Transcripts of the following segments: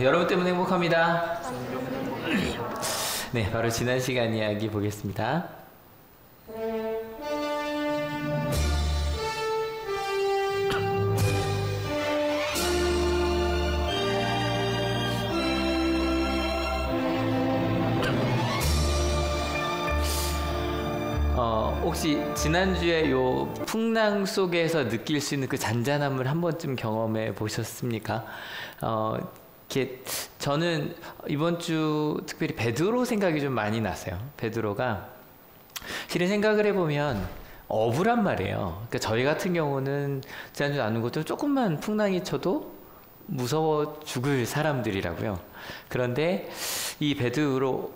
여러분 때문에 행복합니다. 네, 바로 지난 시간 이야기 보겠습니다. 혹시 지난주에 요 풍랑 속에서 느낄 수 있는 그 잔잔함을 한 번쯤 경험해 보셨습니까? 저는 이번 주 특별히 베드로 생각이 좀 많이 났어요. 베드로가 실은 생각을 해보면 어부란 말이에요. 그러니까 저희 같은 경우는 지난주 나눈 것도 조금만 풍랑이 쳐도 무서워 죽을 사람들이라고요. 그런데 이 베드로,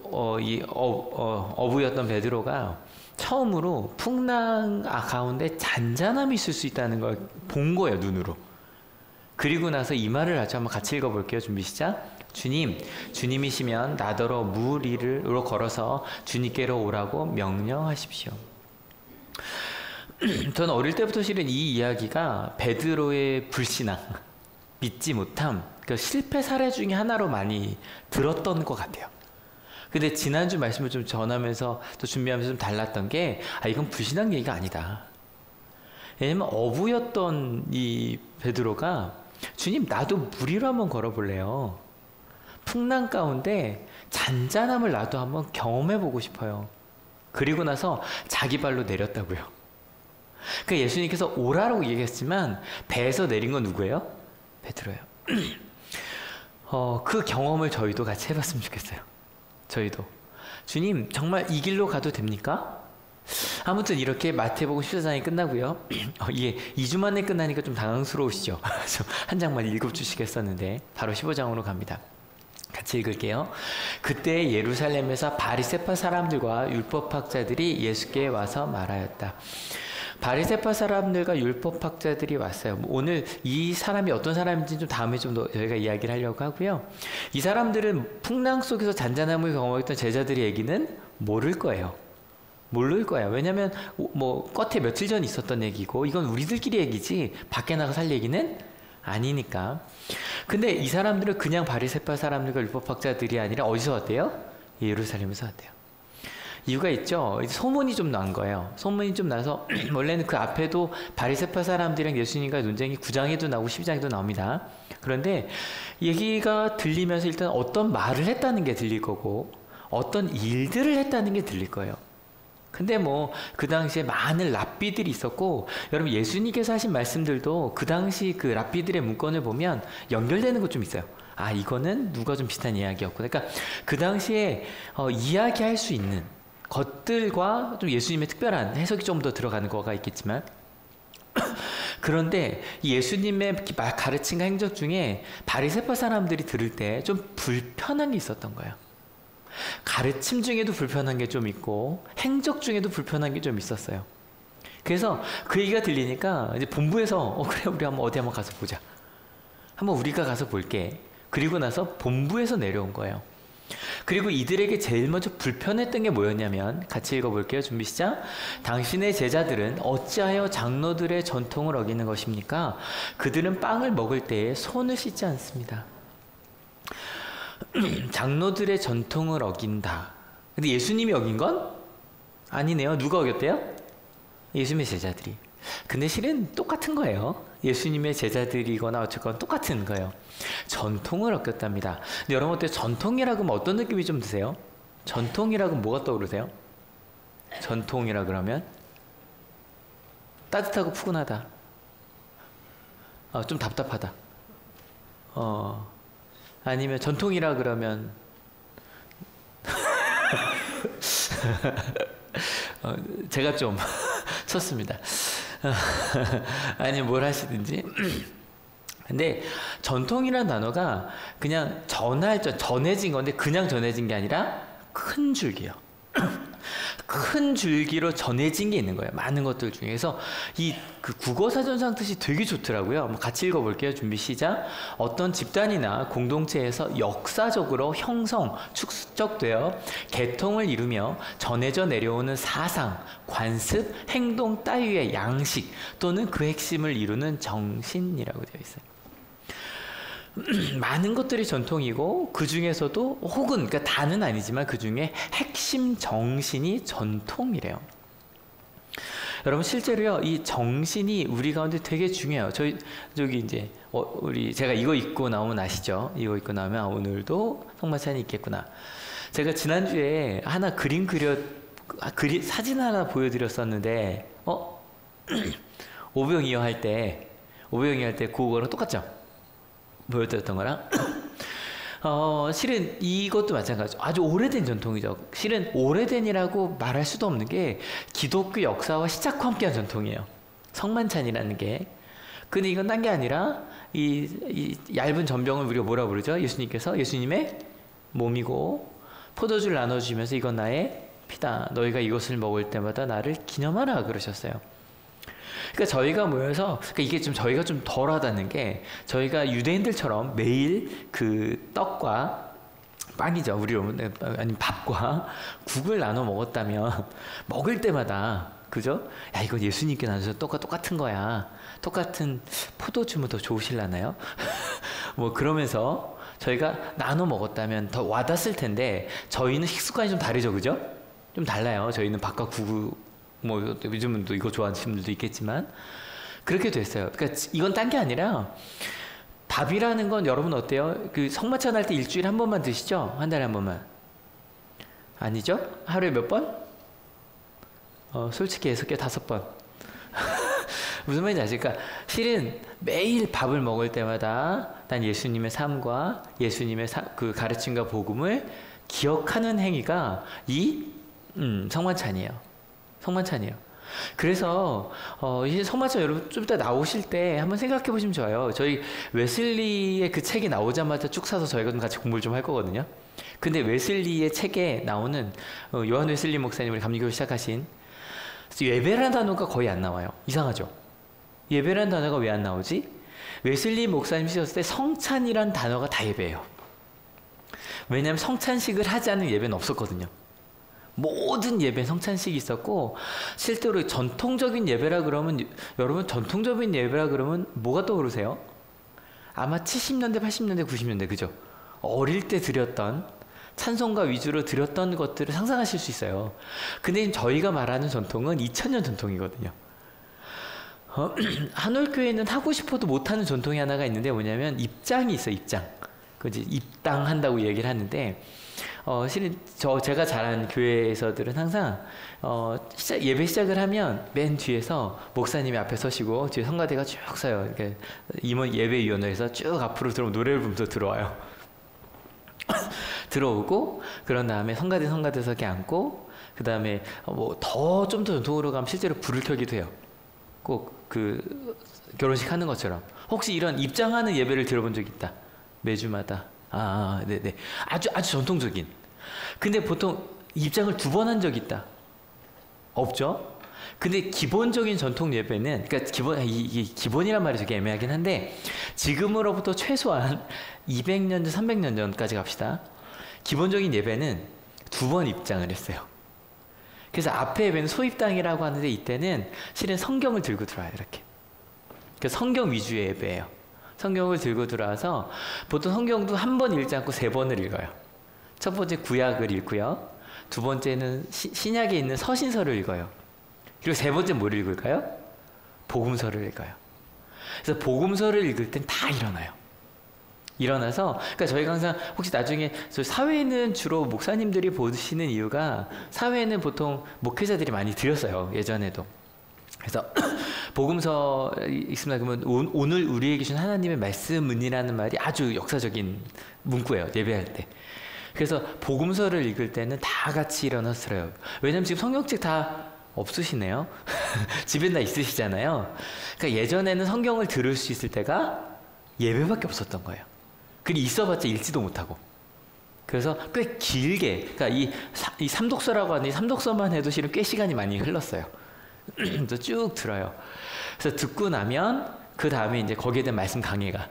어부였던 베드로가 처음으로 풍랑 가운데 잔잔함이 있을 수 있다는 걸 본 거예요, 눈으로. 그리고 나서 이 말을 아주 한번 같이 읽어볼게요. 준비 시작. 주님이시면 나더러 물 위로 걸어서 주님께로 오라고 명령하십시오. 저는 어릴 때부터 실은 이 이야기가 베드로의 불신앙, 믿지 못함, 그 실패 사례 중에 하나로 많이 들었던 것 같아요. 근데 지난주 말씀을 좀 전하면서 또 준비하면서 좀 달랐던 게, 이건 불신앙 얘기가 아니다. 왜냐면 어부였던 이 베드로가 주님, 나도 물 위로 한번 걸어볼래요. 풍랑 가운데 잔잔함을 나도 한번 경험해보고 싶어요. 그리고 나서 자기 발로 내렸다고요. 그러니까 예수님께서 오라라고 얘기했지만 배에서 내린 건 누구예요? 베드로예요. 그 경험을 저희도 같이 해봤으면 좋겠어요. 저희도. 주님, 정말 이 길로 가도 됩니까? 아무튼 이렇게 마태복음 14장이 끝나고요. 이게 2주 만에 끝나니까 좀 당황스러우시죠? 한 장만 읽어주시겠었는데 바로 15장으로 갑니다. 같이 읽을게요. 그때 예루살렘에서 바리새파 사람들과 율법학자들이 예수께 와서 말하였다. 바리새파 사람들과 율법학자들이 왔어요. 오늘 이 사람이 어떤 사람인지 좀 다음에 좀 더 저희가 이야기를 하려고 하고요. 이 사람들은 풍랑 속에서 잔잔함을 경험했던 제자들의 얘기는 모를 거예요. 모를 거야. 왜냐면 뭐 겉에 며칠 전 있었던 얘기고 이건 우리들끼리 얘기지 밖에 나가서 할 얘기는 아니니까. 근데 이 사람들은 그냥 바리새파 사람들과 율법학자들이 아니라 어디서 왔대요? 예루살렘에서 왔대요. 이유가 있죠. 소문이 좀 난 거예요. 소문이 좀 나서 원래는 그 앞에도 바리새파 사람들이랑 예수님과 논쟁이 9장에도 나오고 12장에도 나옵니다. 그런데 얘기가 들리면서 일단 어떤 말을 했다는 게 들릴 거고 어떤 일들을 했다는 게 들릴 거예요. 근데 뭐 그 당시에 많은 랍비들이 있었고, 여러분 예수님께서 하신 말씀들도 그 당시 그 랍비들의 문건을 보면 연결되는 것 좀 있어요. 이거는 누가 좀 비슷한 이야기였구나. 그러니까 그 당시에 이야기할 수 있는 것들과 좀 예수님의 특별한 해석이 좀 더 들어가는 거가 있겠지만 그런데 예수님의 가르침과 행적 중에 바리새파 사람들이 들을 때 좀 불편한 게 있었던 거예요. 가르침 중에도 불편한 게 좀 있고 행적 중에도 불편한 게 좀 있었어요. 그래서 그 얘기가 들리니까 이제 본부에서 그래 우리 어디 한번 가서 보자. 한번 우리가 가서 볼게. 그리고 나서 본부에서 내려온 거예요. 그리고 이들에게 제일 먼저 불편했던 게 뭐였냐면 같이 읽어볼게요. 준비 시작. 당신의 제자들은 어찌하여 장로들의 전통을 어기는 것입니까? 그들은 빵을 먹을 때에 손을 씻지 않습니다. 장로들의 전통을 어긴다. 근데 예수님이 어긴 건 아니네요. 누가 어겼대요? 예수님의 제자들이. 근데 실은 똑같은 거예요. 예수님의 제자들이거나 어쨌건 똑같은 거예요. 전통을 어겼답니다. 근데 여러분 어때? 전통이라고 하면 어떤 느낌이 좀 드세요? 전통이라고 하면 뭐가 떠오르세요? 전통이라 그러면 따뜻하고 푸근하다. 좀 답답하다. 아니면 전통이라 그러면 제가 좀 쳤습니다. 아니면 뭘 하시든지. 근데 전통이라는 단어가 그냥 전해진 건데 그냥 전해진 게 아니라 큰 줄기요. 큰 줄기로 전해진 게 있는 거예요. 많은 것들 중에서 그 국어사전상 뜻이 되게 좋더라고요. 한번 같이 읽어볼게요. 준비 시작. 어떤 집단이나 공동체에서 역사적으로 형성, 축적되어 계통을 이루며 전해져 내려오는 사상, 관습, 행동 따위의 양식 또는 그 핵심을 이루는 정신이라고 되어 있어요. 많은 것들이 전통이고 그 중에서도 혹은 그러니까 다는 아니지만 그 중에 핵심 정신이 전통이래요. 여러분 실제로요 이 정신이 우리 가운데 되게 중요해요. 저기 이제 우리 제가 이거 입고 나오면 아시죠? 이거 입고 나오면 오늘도 성만찬이 있겠구나. 제가 지난주에 하나 사진 하나 보여드렸었는데 오병이어 할 때 그거랑 똑같죠? 보여드렸던 거랑 실은 이것도 마찬가지죠. 아주 오래된 전통이죠. 실은 오래된이라고 말할 수도 없는 게 기독교 역사와 시작과 함께한 전통이에요. 성만찬이라는 게. 근데 이건 딴 게 아니라 이 얇은 전병을 우리가 뭐라 부르죠? 예수님께서 예수님의 몸이고 포도주를 나눠주면서 이건 나의 피다. 너희가 이것을 먹을 때마다 나를 기념하라 그러셨어요. 그러니까 저희가 모여서 그러니까 이게 좀 저희가 좀 덜하다는 게 저희가 유대인들처럼 매일 그 떡과 빵이죠. 아니면 밥과 국을 나눠 먹었다면 먹을 때마다 그죠? 야 이거 예수님께 나눠서 똑같은 거야. 똑같은 포도주면 더 좋으실라나요? 뭐 그러면서 저희가 나눠 먹었다면 더 와닿았을 텐데 저희는 식습관이 좀 다르죠, 그죠? 좀 달라요. 저희는 밥과 국 뭐 요즘은 또 이거 좋아하시는 분들도 있겠지만 그렇게 됐어요. 그러니까 이건 딴 게 아니라 밥이라는 건 여러분 어때요? 그 성만찬 할 때 일주일에 한 번만 드시죠? 한 달에 한 번만? 아니죠? 하루에 몇 번? 솔직히 6개 5번. 무슨 말인지 아시죠? 그러니까 실은 매일 밥을 먹을 때마다 난 예수님의 삶과 예수님의 그 가르침과 복음을 기억하는 행위가 이 성만찬이에요. 그래서 이제 성만찬 여러분 좀 이따 나오실 때 한번 생각해 보시면 좋아요. 저희 웨슬리의 그 책이 나오자마자 쭉 사서 저희가 좀 같이 공부를 좀 할 거거든요. 근데 웨슬리의 책에 나오는 요한 웨슬리 목사님 우리 감리교를 시작하신 예배라는 단어가 거의 안 나와요. 이상하죠? 예배라는 단어가 왜 안 나오지? 웨슬리 목사님 쓰셨을 때 성찬이란 단어가 다 예배예요. 왜냐하면 성찬식을 하지 않은 예배는 없었거든요. 모든 예배는 성찬식이 있었고 실제로 전통적인 예배라 그러면 여러분 전통적인 예배라 그러면 뭐가 떠오르세요? 아마 70년대, 80년대, 90년대 그죠? 어릴 때 드렸던 찬송가 위주로 드렸던 것들을 상상하실 수 있어요. 근데 저희가 말하는 전통은 2000년 전통이거든요. 한올교회는 하고 싶어도 못하는 전통이 하나가 있는데 뭐냐면 입장이 있어요. 입장. 그지 입당한다고 얘기를 하는데 실은 제가 자란 교회에서들은 항상 예배 시작을 하면 맨 뒤에서 목사님이 앞에 서시고 뒤에 성가대가 쭉 서요. 이렇게 임원 예배위원회에서 쭉 앞으로 들어오면 노래를 부르면서 들어와요. 들어오고 그런 다음에 성가대석에 앉고 그 다음에 뭐 좀 더 전통으로 가면 실제로 불을 켜기도 해요. 꼭 그 결혼식 하는 것처럼. 혹시 이런 입장하는 예배를 들어본 적 있다? 매주마다. 네네. 아주 전통적인. 근데 보통 입장을 2번 한 적 있다? 없죠? 근데 기본적인 전통 예배는, 그러니까 이게 기본이란 말이 되게 애매하긴 한데, 지금으로부터 최소한 200년 전, 300년 전까지 갑시다. 기본적인 예배는 2번 입장을 했어요. 그래서 앞에 예배는 소입당이라고 하는데 이때는 실은 성경을 들고 들어와요, 이렇게. 그러니까 성경 위주의 예배예요. 성경을 들고 들어와서 보통 성경도 한 번 읽지 않고 3번을 읽어요. 첫 번째 구약을 읽고요. 두 번째는 신약에 있는 서신서를 읽어요. 그리고 세 번째 뭘 읽을까요? 복음서를 읽어요. 그래서 복음서를 읽을 땐 다 일어나요. 일어나서, 그러니까 저희가 항상 혹시 나중에 사회는 주로 목사님들이 보시는 이유가 사회는 보통 목회자들이 많이 드렸어요. 예전에도. 그래서 복음서 있습니다. 그러면 오늘 우리에게 주신 하나님의 말씀은이라는 말이 아주 역사적인 문구예요. 예배할 때. 그래서 복음서를 읽을 때는 다 같이 일어나서 들어요. 왜냐면 지금 성경책 다 없으시네요. 집에 다 있으시잖아요. 그러니까 예전에는 성경을 들을 수 있을 때가 예배밖에 없었던 거예요. 그게 있어봤자 읽지도 못하고. 그래서 꽤 길게, 그러니까 이 삼독서라고 하는 이 삼독서만 해도 실은 꽤 시간이 많이 흘렀어요. 그래서 쭉 들어요. 그래서 듣고 나면 그 다음에 이제 거기에 대한 말씀 강해가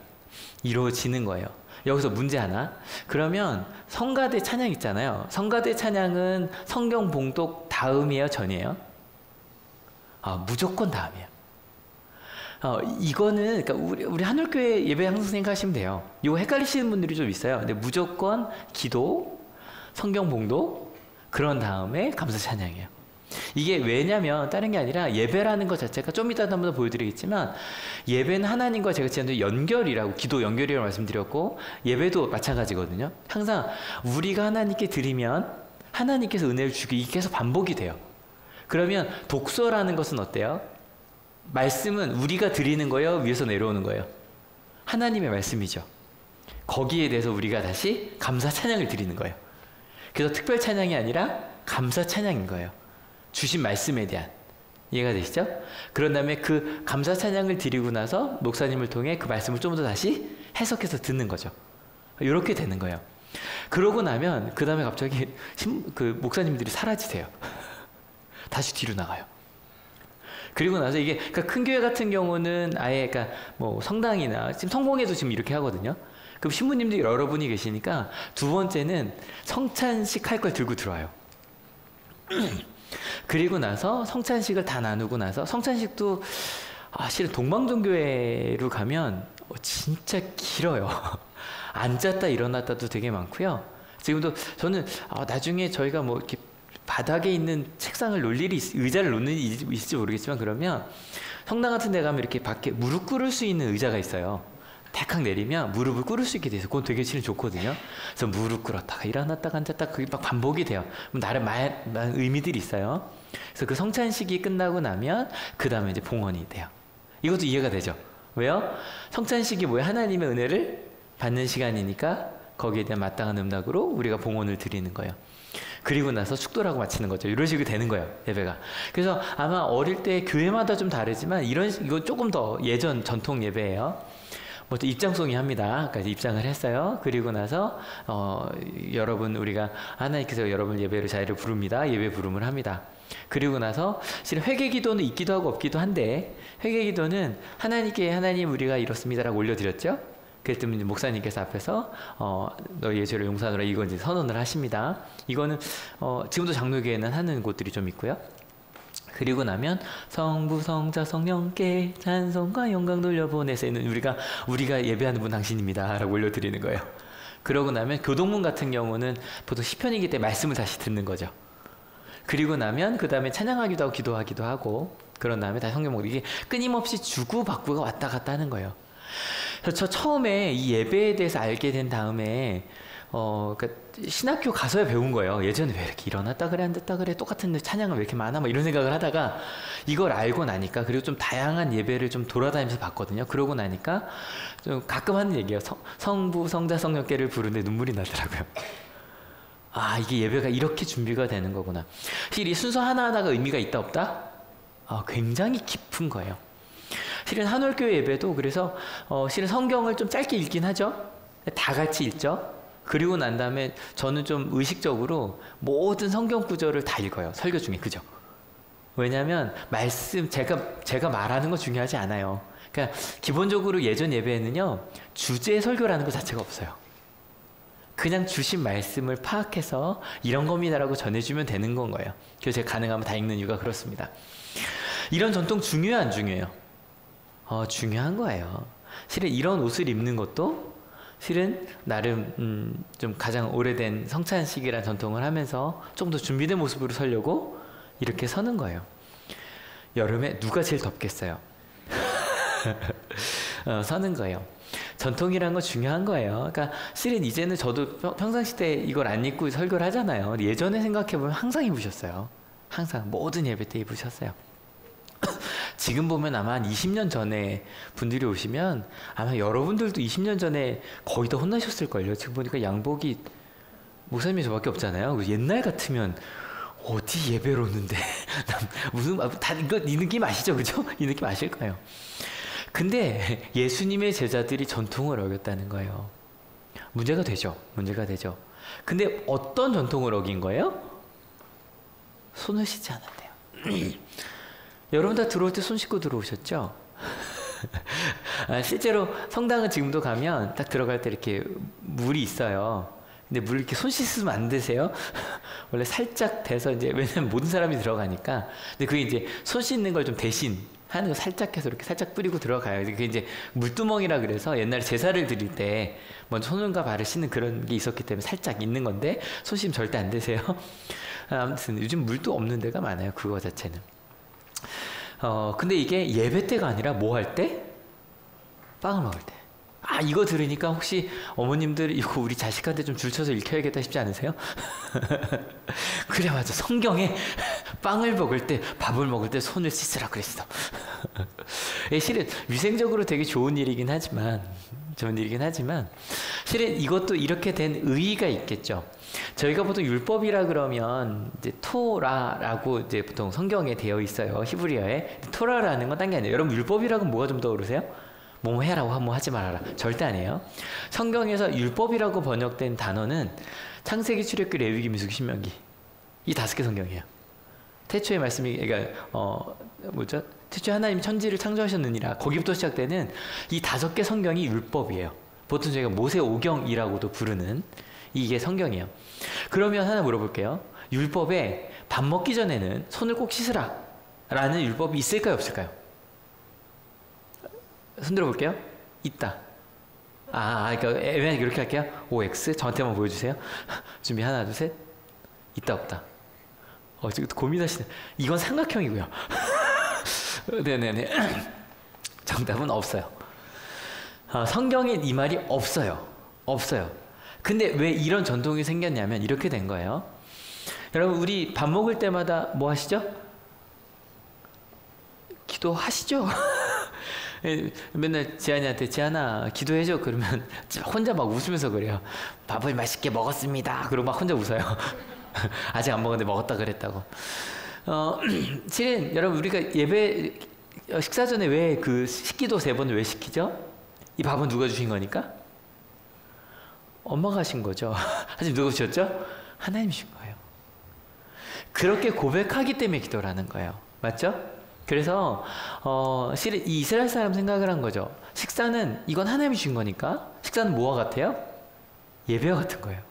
이루어지는 거예요. 여기서 문제 하나. 그러면 성가대 찬양 있잖아요. 성가대 찬양은 성경 봉독 다음이에요, 전이에요? 무조건 다음이에요. 이거는, 그러니까 우리 한울교회 예배 항상 생각하시면 돼요. 이거 헷갈리시는 분들이 좀 있어요. 근데 무조건 기도, 성경 봉독, 그런 다음에 감사 찬양이에요. 이게 왜냐면 다른 게 아니라 예배라는 것 자체가 좀 이따 한번 더 보여드리겠지만 예배는 하나님과 제가 지난주에 연결이라고 기도 연결이라고 말씀드렸고 예배도 마찬가지거든요. 항상 우리가 하나님께 드리면 하나님께서 은혜를 주기 이게 계속 반복이 돼요. 그러면 독서라는 것은 어때요? 말씀은 우리가 드리는 거예요? 위에서 내려오는 거예요? 하나님의 말씀이죠. 거기에 대해서 우리가 다시 감사 찬양을 드리는 거예요. 그래서 특별 찬양이 아니라 감사 찬양인 거예요. 주신 말씀에 대한. 이해가 되시죠? 그런 다음에 그 감사 찬양을 드리고 나서 목사님을 통해 그 말씀을 좀 더 다시 해석해서 듣는 거죠. 이렇게 되는 거예요. 그러고 나면 그 다음에 갑자기 그 목사님들이 사라지세요. 다시 뒤로 나가요. 그리고 나서 이게 그러니까 큰 교회 같은 경우는 아예 그러니까 뭐 성당이나 지금 성공회도 지금 이렇게 하거든요. 그럼 신부님들이 여러분이 계시니까 두 번째는 성찬식 할 걸 들고 들어와요. 그리고 나서 성찬식을 다 나누고 나서 성찬식도 실은 동방종교회로 가면 진짜 길어요. 앉았다 일어났다도 되게 많고요. 지금도 저는 나중에 저희가 뭐 이렇게 바닥에 있는 책상을 놓을 일이 의자를 놓는 일이 있을지 모르겠지만 그러면 성당 같은 데 가면 이렇게 밖에 무릎 꿇을 수 있는 의자가 있어요. 탁 내리면 무릎을 꿇을 수 있게 돼서 그건 되게 실은 좋거든요. 그래서 무릎 꿇었다가 일어났다가 앉았다가 그게 막 반복이 돼요. 나름 많은 의미들이 있어요. 그래서 그 성찬식이 끝나고 나면 그 다음에 이제 봉헌이 돼요. 이것도 이해가 되죠? 왜요? 성찬식이 뭐예요? 하나님의 은혜를 받는 시간이니까 거기에 대한 마땅한 응답으로 우리가 봉헌을 드리는 거예요. 그리고 나서 축도라고 마치는 거죠. 이런 식으로 되는 거예요, 예배가. 그래서 아마 어릴 때 교회마다 좀 다르지만 이거 조금 더 예전 전통 예배예요. 뭐 입장송이 합니다. 그러니까 입장을 했어요. 그리고 나서 여러분 우리가 하나님께서 여러분 예배로 자리를 부릅니다. 예배 부름을 합니다. 그리고 나서 실은 회개기도는 있기도 하고 없기도 한데 회개기도는 하나님 우리가 이렇습니다라고 올려드렸죠. 그랬더니 목사님께서 앞에서 너희의 죄를 용서하노라 이거 이제 선언을 하십니다. 이거는 지금도 장로교회는 하는 곳들이 좀 있고요. 그리고 나면 성부 성자 성령께 찬송과 영광 돌려보내세는 우리가 예배하는 분 당신입니다 라고 올려드리는 거예요. 그러고 나면 교동문 같은 경우는 보통 시편이기 때문에 말씀을 다시 듣는 거죠. 그리고 나면 그 다음에 찬양하기도 하고 기도하기도 하고 그런 다음에 다시 성경 먹고 이게 끊임없이 주고받고가 왔다 갔다 하는 거예요. 그래서 저 처음에 이 예배에 대해서 알게 된 다음에 그러니까 신학교 가서야 배운 거예요. 예전에 왜 이렇게 일어났다 그래 앉았다 그래 똑같은 찬양은 왜 이렇게 많아 막 이런 생각을 하다가 이걸 알고 나니까 그리고 좀 다양한 예배를 좀 돌아다니면서 봤거든요. 그러고 나니까 좀 가끔 하는 얘기예요. 성부 성자 성령께를 부르는데 눈물이 나더라고요. 이게 예배가 이렇게 준비가 되는 거구나. 사실 이 순서 하나하나가 의미가 있다 없다? 굉장히 깊은 거예요. 실은 한올교회 예배도 그래서 실은 성경을 좀 짧게 읽긴 하죠. 다 같이 읽죠. 그리고 난 다음에 저는 좀 의식적으로 모든 성경 구절을 다 읽어요. 설교 중에. 그죠? 왜냐하면 말씀 제가 말하는 거 중요하지 않아요. 그러니까 기본적으로 예전 예배에는요. 주제 설교라는 것 자체가 없어요. 그냥 주신 말씀을 파악해서 이런 겁니다라고 전해주면 되는 건 거예요. 그래서 제가 가능하면 다 읽는 이유가 그렇습니다. 이런 전통 중요해요, 안 중요해요? 중요한 거예요. 실은 이런 옷을 입는 것도 실은 나름 좀 가장 오래된 성찬식이라는 전통을 하면서 좀 더 준비된 모습으로 서려고 이렇게 서는 거예요. 여름에 누가 제일 덥겠어요? 서는 거예요. 전통이란 거 중요한 거예요. 그러니까 실은 이제는 저도 평상시 때 이걸 안 입고 설교를 하잖아요. 예전에 생각해보면 항상 입으셨어요. 항상 모든 예배 때 입으셨어요. 지금 보면 아마 한 20년 전에 분들이 오시면 아마 여러분들도 20년 전에 거의 다 혼나셨을걸요. 지금 보니까 양복이 목사님이 저밖에 없잖아요. 옛날 같으면 어디 예배로 오는데 무슨 다 이거 이 느낌 아시죠? 그죠? 이 느낌 아실 거예요. 근데 예수님의 제자들이 전통을 어겼다는 거예요. 문제가 되죠. 문제가 되죠. 근데 어떤 전통을 어긴 거예요? 손을 씻지 않았대요. 여러분 다 들어올 때 손 씻고 들어오셨죠? 실제로 성당은 지금도 가면 딱 들어갈 때 이렇게 물이 있어요. 근데 물 이렇게 손 씻으면 안 되세요? 원래 살짝 대서 이제 왜냐면 모든 사람이 들어가니까. 근데 그게 이제 손 씻는 걸 좀 대신 하는 거 살짝 해서 이렇게 살짝 뿌리고 들어가요. 그게 이제 물두멍이라 그래서 옛날에 제사를 드릴 때 먼저 손과 발을 씻는 그런 게 있었기 때문에 살짝 있는 건데 손심 절대 안 되세요. 아무튼 요즘 물도 없는 데가 많아요. 그거 자체는. 근데 이게 예배 때가 아니라 뭐 할 때? 빵을 먹을 때. 아, 이거 들으니까 혹시 어머님들 이거 우리 자식한테 좀 줄쳐서 읽혀야겠다 싶지 않으세요? 그래, 맞아. 성경에 빵을 먹을 때, 밥을 먹을 때 손을 씻으라 그랬어. 실은 위생적으로 되게 좋은 일이긴 하지만, 실은 이것도 이렇게 된 의의가 있겠죠. 저희가 보통 율법이라 그러면 이제 토라라고 이제 보통 성경에 되어 있어요. 히브리어에. 토라라는 건 딴 게 아니에요. 여러분 율법이라고 뭐가 좀 떠오르세요? 뭐뭐 해라고 뭐 하지 말아라. 절대 아니에요. 성경에서 율법이라고 번역된 단어는 창세기, 출애굽기, 레위기, 민수기, 신명기. 이 5개 성경이에요. 태초의 말씀이, 그러니까 뭐죠? 태초에 하나님이 천지를 창조하셨느니라. 거기부터 시작되는 이 5개 성경이 율법이에요. 보통 저희가 모세오경이라고도 부르는 이게 성경이에요. 그러면 하나 물어볼게요. 율법에 밥 먹기 전에는 손을 꼭 씻으라 라는 율법이 있을까요, 없을까요? 손들어 볼게요. 있다. 그러니까 애매하게 이렇게 할게요. OX 저한테만 보여주세요. 준비 하나, 둘, 셋. 있다, 없다. 지금 고민하시네. 이건 삼각형이고요. 네네네. 정답은 없어요. 성경에 이 말이 없어요. 없어요. 근데 왜 이런 전통이 생겼냐면 이렇게 된 거예요. 여러분, 우리 밥 먹을 때마다 뭐 하시죠? 기도하시죠? 맨날 지한이한테 지한아 기도해줘 그러면 혼자 막 웃으면서 그래요. 밥을 맛있게 먹었습니다. 그러고 막 혼자 웃어요. 아직 안 먹었는데 먹었다 그랬다고. 실은 여러분 우리가 예배 식사 전에 왜 그 식기도 3번을 왜 시키죠? 이 밥은 누가 주신 거니까? 엄마가 하신 거죠. 하지만 누가 주셨죠? 하나님이 주신 거예요. 그렇게 고백하기 때문에 기도를 하는 거예요. 맞죠? 그래서 실은 이 이스라엘 사람 생각을 한 거죠. 식사는 이건 하나님이 주신 거니까 식사는 뭐와 같아요? 예배와 같은 거예요.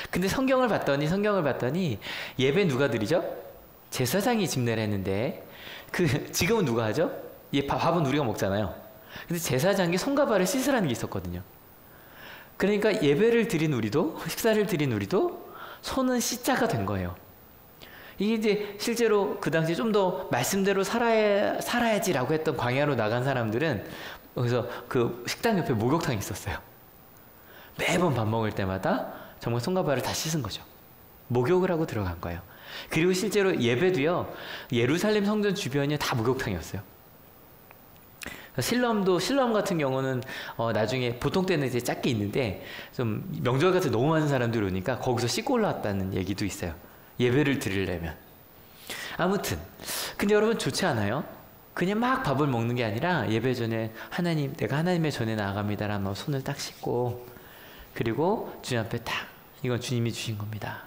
근데 성경을 봤더니 예배 누가 드리죠? 제사장이 집례를 했는데 지금은 누가 하죠? 밥은 우리가 먹잖아요. 근데 제사장이 손과 발을 씻으라는 게 있었거든요. 그러니까 예배를 드린 우리도 식사를 드린 우리도 손은 씻자가 된 거예요. 이게 이제 실제로 그 당시에 좀 더 말씀대로 살아야지라고 했던 광야로 나간 사람들은 그래서 그 식당 옆에 목욕탕이 있었어요. 매번 밥 먹을 때마다 정말 손과 발을 다 씻은 거죠. 목욕을 하고 들어간 거예요. 그리고 실제로 예배도요, 예루살렘 성전 주변이 다 목욕탕이었어요. 실럼 같은 경우는 나중에 보통 때는 이제 작게 있는데 좀 명절 같은 너무 많은 사람들이 오니까 거기서 씻고 올라왔다는 얘기도 있어요. 예배를 드리려면. 아무튼 근데 여러분 좋지 않아요? 그냥 막 밥을 먹는 게 아니라 예배 전에 내가 하나님의 전에 나아갑니다라는 손을 딱 씻고 그리고 주님 앞에 딱 이건 주님이 주신 겁니다.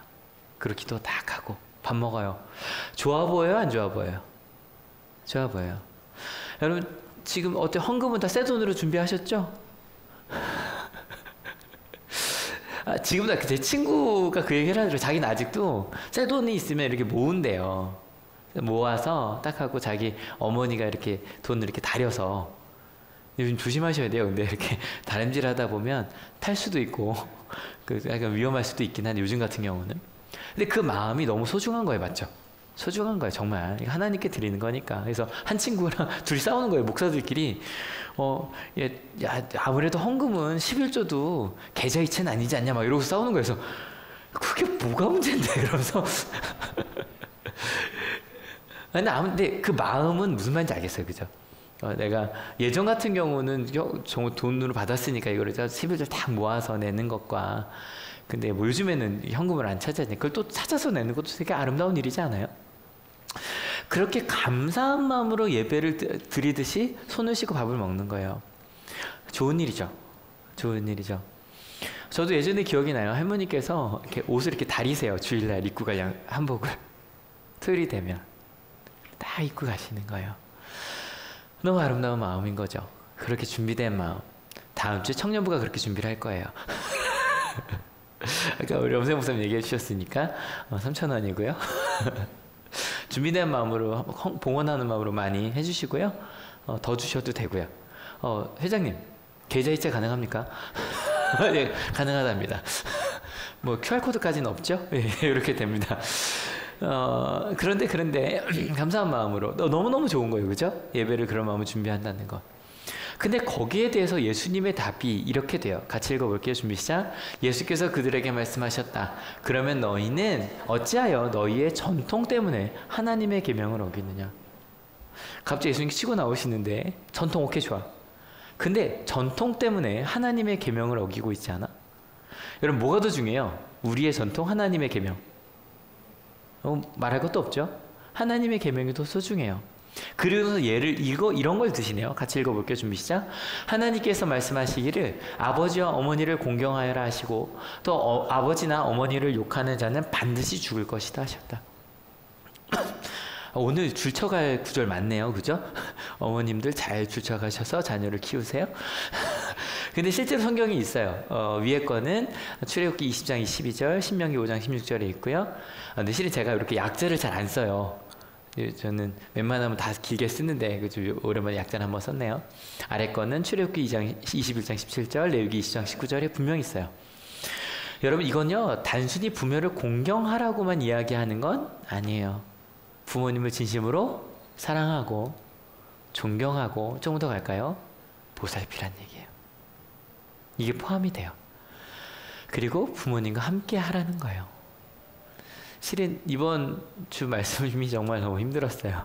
그렇게 기도 딱 하고 밥 먹어요. 좋아 보여요? 안 좋아 보여요? 좋아 보여요. 여러분 지금 어때? 헌금은 다 새 돈으로 준비하셨죠? 지금도 제 친구가 그 얘기를 하더라고요. 자기는 아직도 새 돈이 있으면 이렇게 모은대요. 모아서 딱 하고 자기 어머니가 이렇게 돈을 이렇게 다려서 요즘 조심하셔야 돼요. 근데 이렇게 다림질 하다 보면 탈 수도 있고 약간 위험할 수도 있긴 한데 요즘 같은 경우는. 근데 그 마음이 너무 소중한 거예요. 맞죠? 소중한 거예요. 정말. 하나님께 드리는 거니까. 그래서 한 친구랑 둘이 싸우는 거예요. 목사들끼리. 아무래도 헌금은 11조도 계좌이체는 아니지 않냐 막 이러고 싸우는 거예요. 그래서 그게 뭐가 문제인데 이러면서 근데 그 마음은 무슨 말인지 알겠어요. 그죠? 내가 예전 같은 경우는 돈으로 받았으니까 이거를 11조 딱 모아서 내는 것과 근데 뭐 요즘에는 현금을 안 찾아야 돼. 그걸 또 찾아서 내는 것도 되게 아름다운 일이지 않아요? 그렇게 감사한 마음으로 예배를 드리듯이 손을 씻고 밥을 먹는 거예요. 좋은 일이죠. 좋은 일이죠. 저도 예전에 기억이 나요. 할머니께서 이렇게 옷을 이렇게 다리세요. 주일날 입고 갈 한복을. 토요일이 되면 딱 입고 가시는 거예요. 너무 아름다운 마음인 거죠. 그렇게 준비된 마음. 다음 주에 청년부가 그렇게 준비를 할 거예요. 아까 우리 엄세 목사님 얘기해 주셨으니까 3,000원이고요. 준비된 마음으로 봉헌하는 마음으로 많이 해주시고요. 더 주셔도 되고요. 회장님 계좌이체 가능합니까? 네, 가능하답니다. 뭐 QR코드까지는 없죠? 네, 이렇게 됩니다. 그런데 감사한 마음으로 너무너무 좋은 거예요. 그죠? 예배를 그런 마음으로 준비한다는 거. 근데 거기에 대해서 예수님의 답이 이렇게 돼요. 같이 읽어볼게요. 준비 시작. 예수께서 그들에게 말씀하셨다. 그러면 너희는 어찌하여 너희의 전통 때문에 하나님의 계명을 어기느냐. 갑자기 예수님이 치고 나오시는데 전통 오케이 좋아. 근데 전통 때문에 하나님의 계명을 어기고 있지 않아? 여러분 뭐가 더 중요해요? 우리의 전통, 하나님의 계명. 말할 것도 없죠? 하나님의 계명이 더 소중해요. 그래서 예를 이런 걸 드시네요. 같이 읽어볼게요. 준비 시작. 하나님께서 말씀하시기를 아버지와 어머니를 공경하여라 하시고 또 아버지나 어머니를 욕하는 자는 반드시 죽을 것이다 하셨다. 오늘 줄쳐갈 구절 많네요. 그죠? 어머님들 잘 줄쳐가셔서 자녀를 키우세요. 근데 실제로 성경이 있어요. 위에 거는 출애굽기 20장 22절, 신명기 5장 16절에 있고요. 근데 실은 제가 이렇게 약자를 잘 안 써요. 저는 웬만하면 다 길게 쓰는데 오랜만에 약자를 한번 썼네요. 아래 거는 출애굽기 2장 21장 17절, 레위기 20장 19절에 분명히 있어요. 여러분 이건요 단순히 부모를 공경하라고만 이야기하는 건 아니에요. 부모님을 진심으로 사랑하고 존경하고 조금 더 갈까요? 보살피란 얘기예요. 이게 포함이 돼요. 그리고 부모님과 함께 하라는 거예요. 실은 이번 주 말씀이 정말 너무 힘들었어요.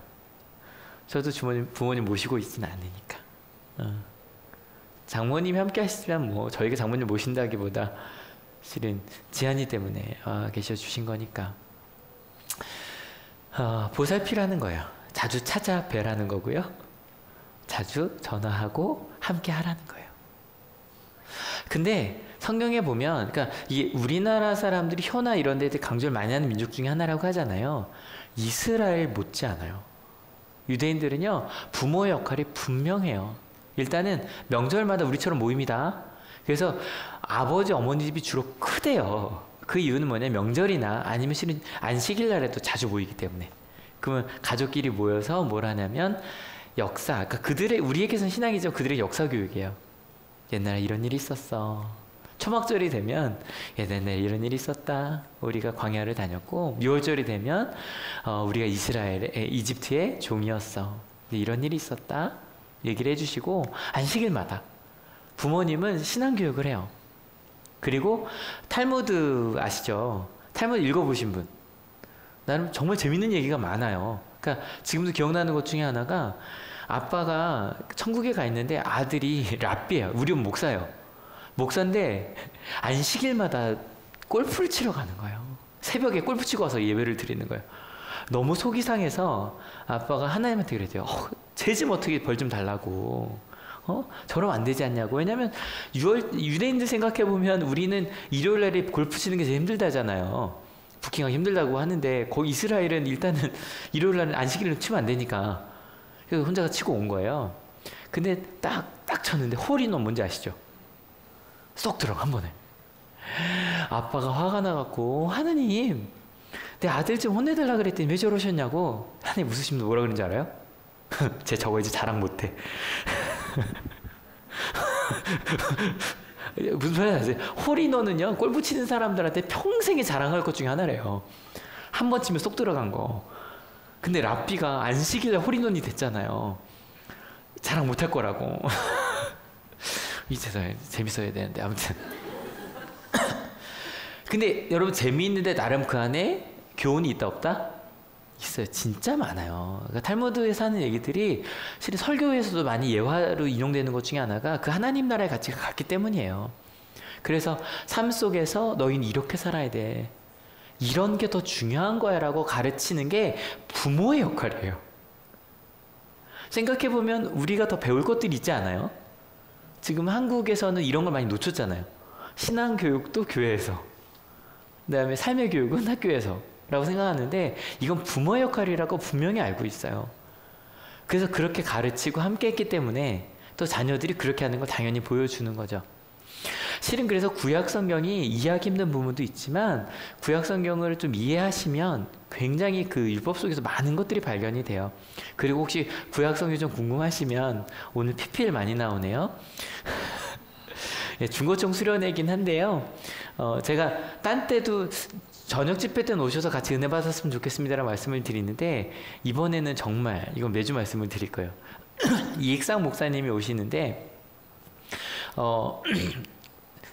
저도 부모님 모시고 있지는 않으니까. 장모님이 함께 하시지만 뭐 저희가 장모님 모신다기보다 실은 지한이 때문에 계셔 주신 거니까. 보살피라는 거예요. 자주 찾아뵈라는 거고요. 자주 전화하고 함께 하라는 거예요. 근데 성경에 보면, 그러니까 이게 우리나라 사람들이 효나 이런 데들 강조를 많이 하는 민족 중에 하나라고 하잖아요. 이스라엘 못지 않아요. 유대인들은요, 부모의 역할이 분명해요. 일단은 명절마다 우리처럼 모임이다. 그래서 아버지, 어머니 집이 주로 크대요. 그 이유는 뭐냐면 명절이나 아니면 실은 안식일 날에도 자주 모이기 때문에. 그러면 가족끼리 모여서 뭘 하냐면 역사, 그러니까 우리에게서는 신앙이죠. 그들의 역사 교육이에요. 옛날에 이런 일이 있었어. 초막절이 되면 옛날에 이런 일이 있었다. 우리가 광야를 다녔고, 6월절이 되면 우리가 이집트의 종이었어. 이런 일이 있었다. 얘기를 해주시고, 안식일마다 부모님은 신앙 교육을 해요. 그리고 탈무드 아시죠? 탈무드 읽어보신 분. 나는 정말 재밌는 얘기가 많아요. 그러니까 지금도 기억나는 것 중에 하나가 아빠가 천국에 가 있는데 아들이 랍비예요. 우리 목사예요. 목사인데 안식일마다 골프를 치러 가는 거예요. 새벽에 골프 치고 와서 예배를 드리는 거예요. 너무 속이 상해서 아빠가 하나님한테 그랬대요. 쟤 좀 어떻게 벌 좀 달라고. 저러면 안 되지 않냐고. 왜냐면 유대인들 생각해보면 우리는 일요일날에 골프 치는 게 제일 힘들다잖아요. 부킹하기 힘들다고 하는데 거기 이스라엘은 일단은 일요일날은 안식일을 치면 안 되니까 그래서 혼자가 치고 온 거예요. 근데 딱 쳤는데 홀인원 뭔지 아시죠? 쏙 들어가 한 번에. 아빠가 화가 나갖고 하느님 내 아들 좀 혼내달라 그랬더니 왜 저러셨냐고. 하느님 웃으시면서 뭐라 그런지 알아요? 쟤 저거 이제 자랑 못해. 무슨 소리 하세요? 홀인원은요 골프 치는 사람들한테 평생에 자랑할 것 중에 하나래요. 한 번 치면 쏙 들어간 거. 근데 랍비가 안식일에 홀인원이 됐잖아요. 자랑 못할 거라고. 이제서 재밌어야 되는데 아무튼. 근데 여러분 재미있는데 나름 그 안에 교훈이 있다 없다? 있어요. 진짜 많아요. 그러니까 탈무드에서 하는 얘기들이 실은 설교에서도 많이 예화로 인용되는 것 중에 하나가 그 하나님 나라의 가치가 같기 때문이에요. 그래서 삶 속에서 너희는 이렇게 살아야 돼. 이런 게 더 중요한 거야 라고 가르치는 게 부모의 역할이에요. 생각해보면 우리가 더 배울 것들이 있지 않아요? 지금 한국에서는 이런 걸 많이 놓쳤잖아요. 신앙교육도 교회에서, 그 다음에 삶의 교육은 학교에서 라고 생각하는데 이건 부모의 역할이라고 분명히 알고 있어요. 그래서 그렇게 가르치고 함께 했기 때문에 또 자녀들이 그렇게 하는 걸 당연히 보여주는 거죠. 실은 그래서 구약 성경이 이해하기 힘든 부분도 있지만 구약 성경을 좀 이해하시면 굉장히 그 율법 속에서 많은 것들이 발견이 돼요. 그리고 혹시 구약 성경 좀 궁금하시면 오늘 PPL 많이 나오네요. 예, 중고청 수련회이긴 한데요. 제가 딴 때도 저녁 집회 때는 오셔서 같이 은혜 받았으면 좋겠습니다라는 말씀을 드리는데 이번에는 정말 이건 매주 말씀을 드릴 거예요. 이익상 목사님이 오시는데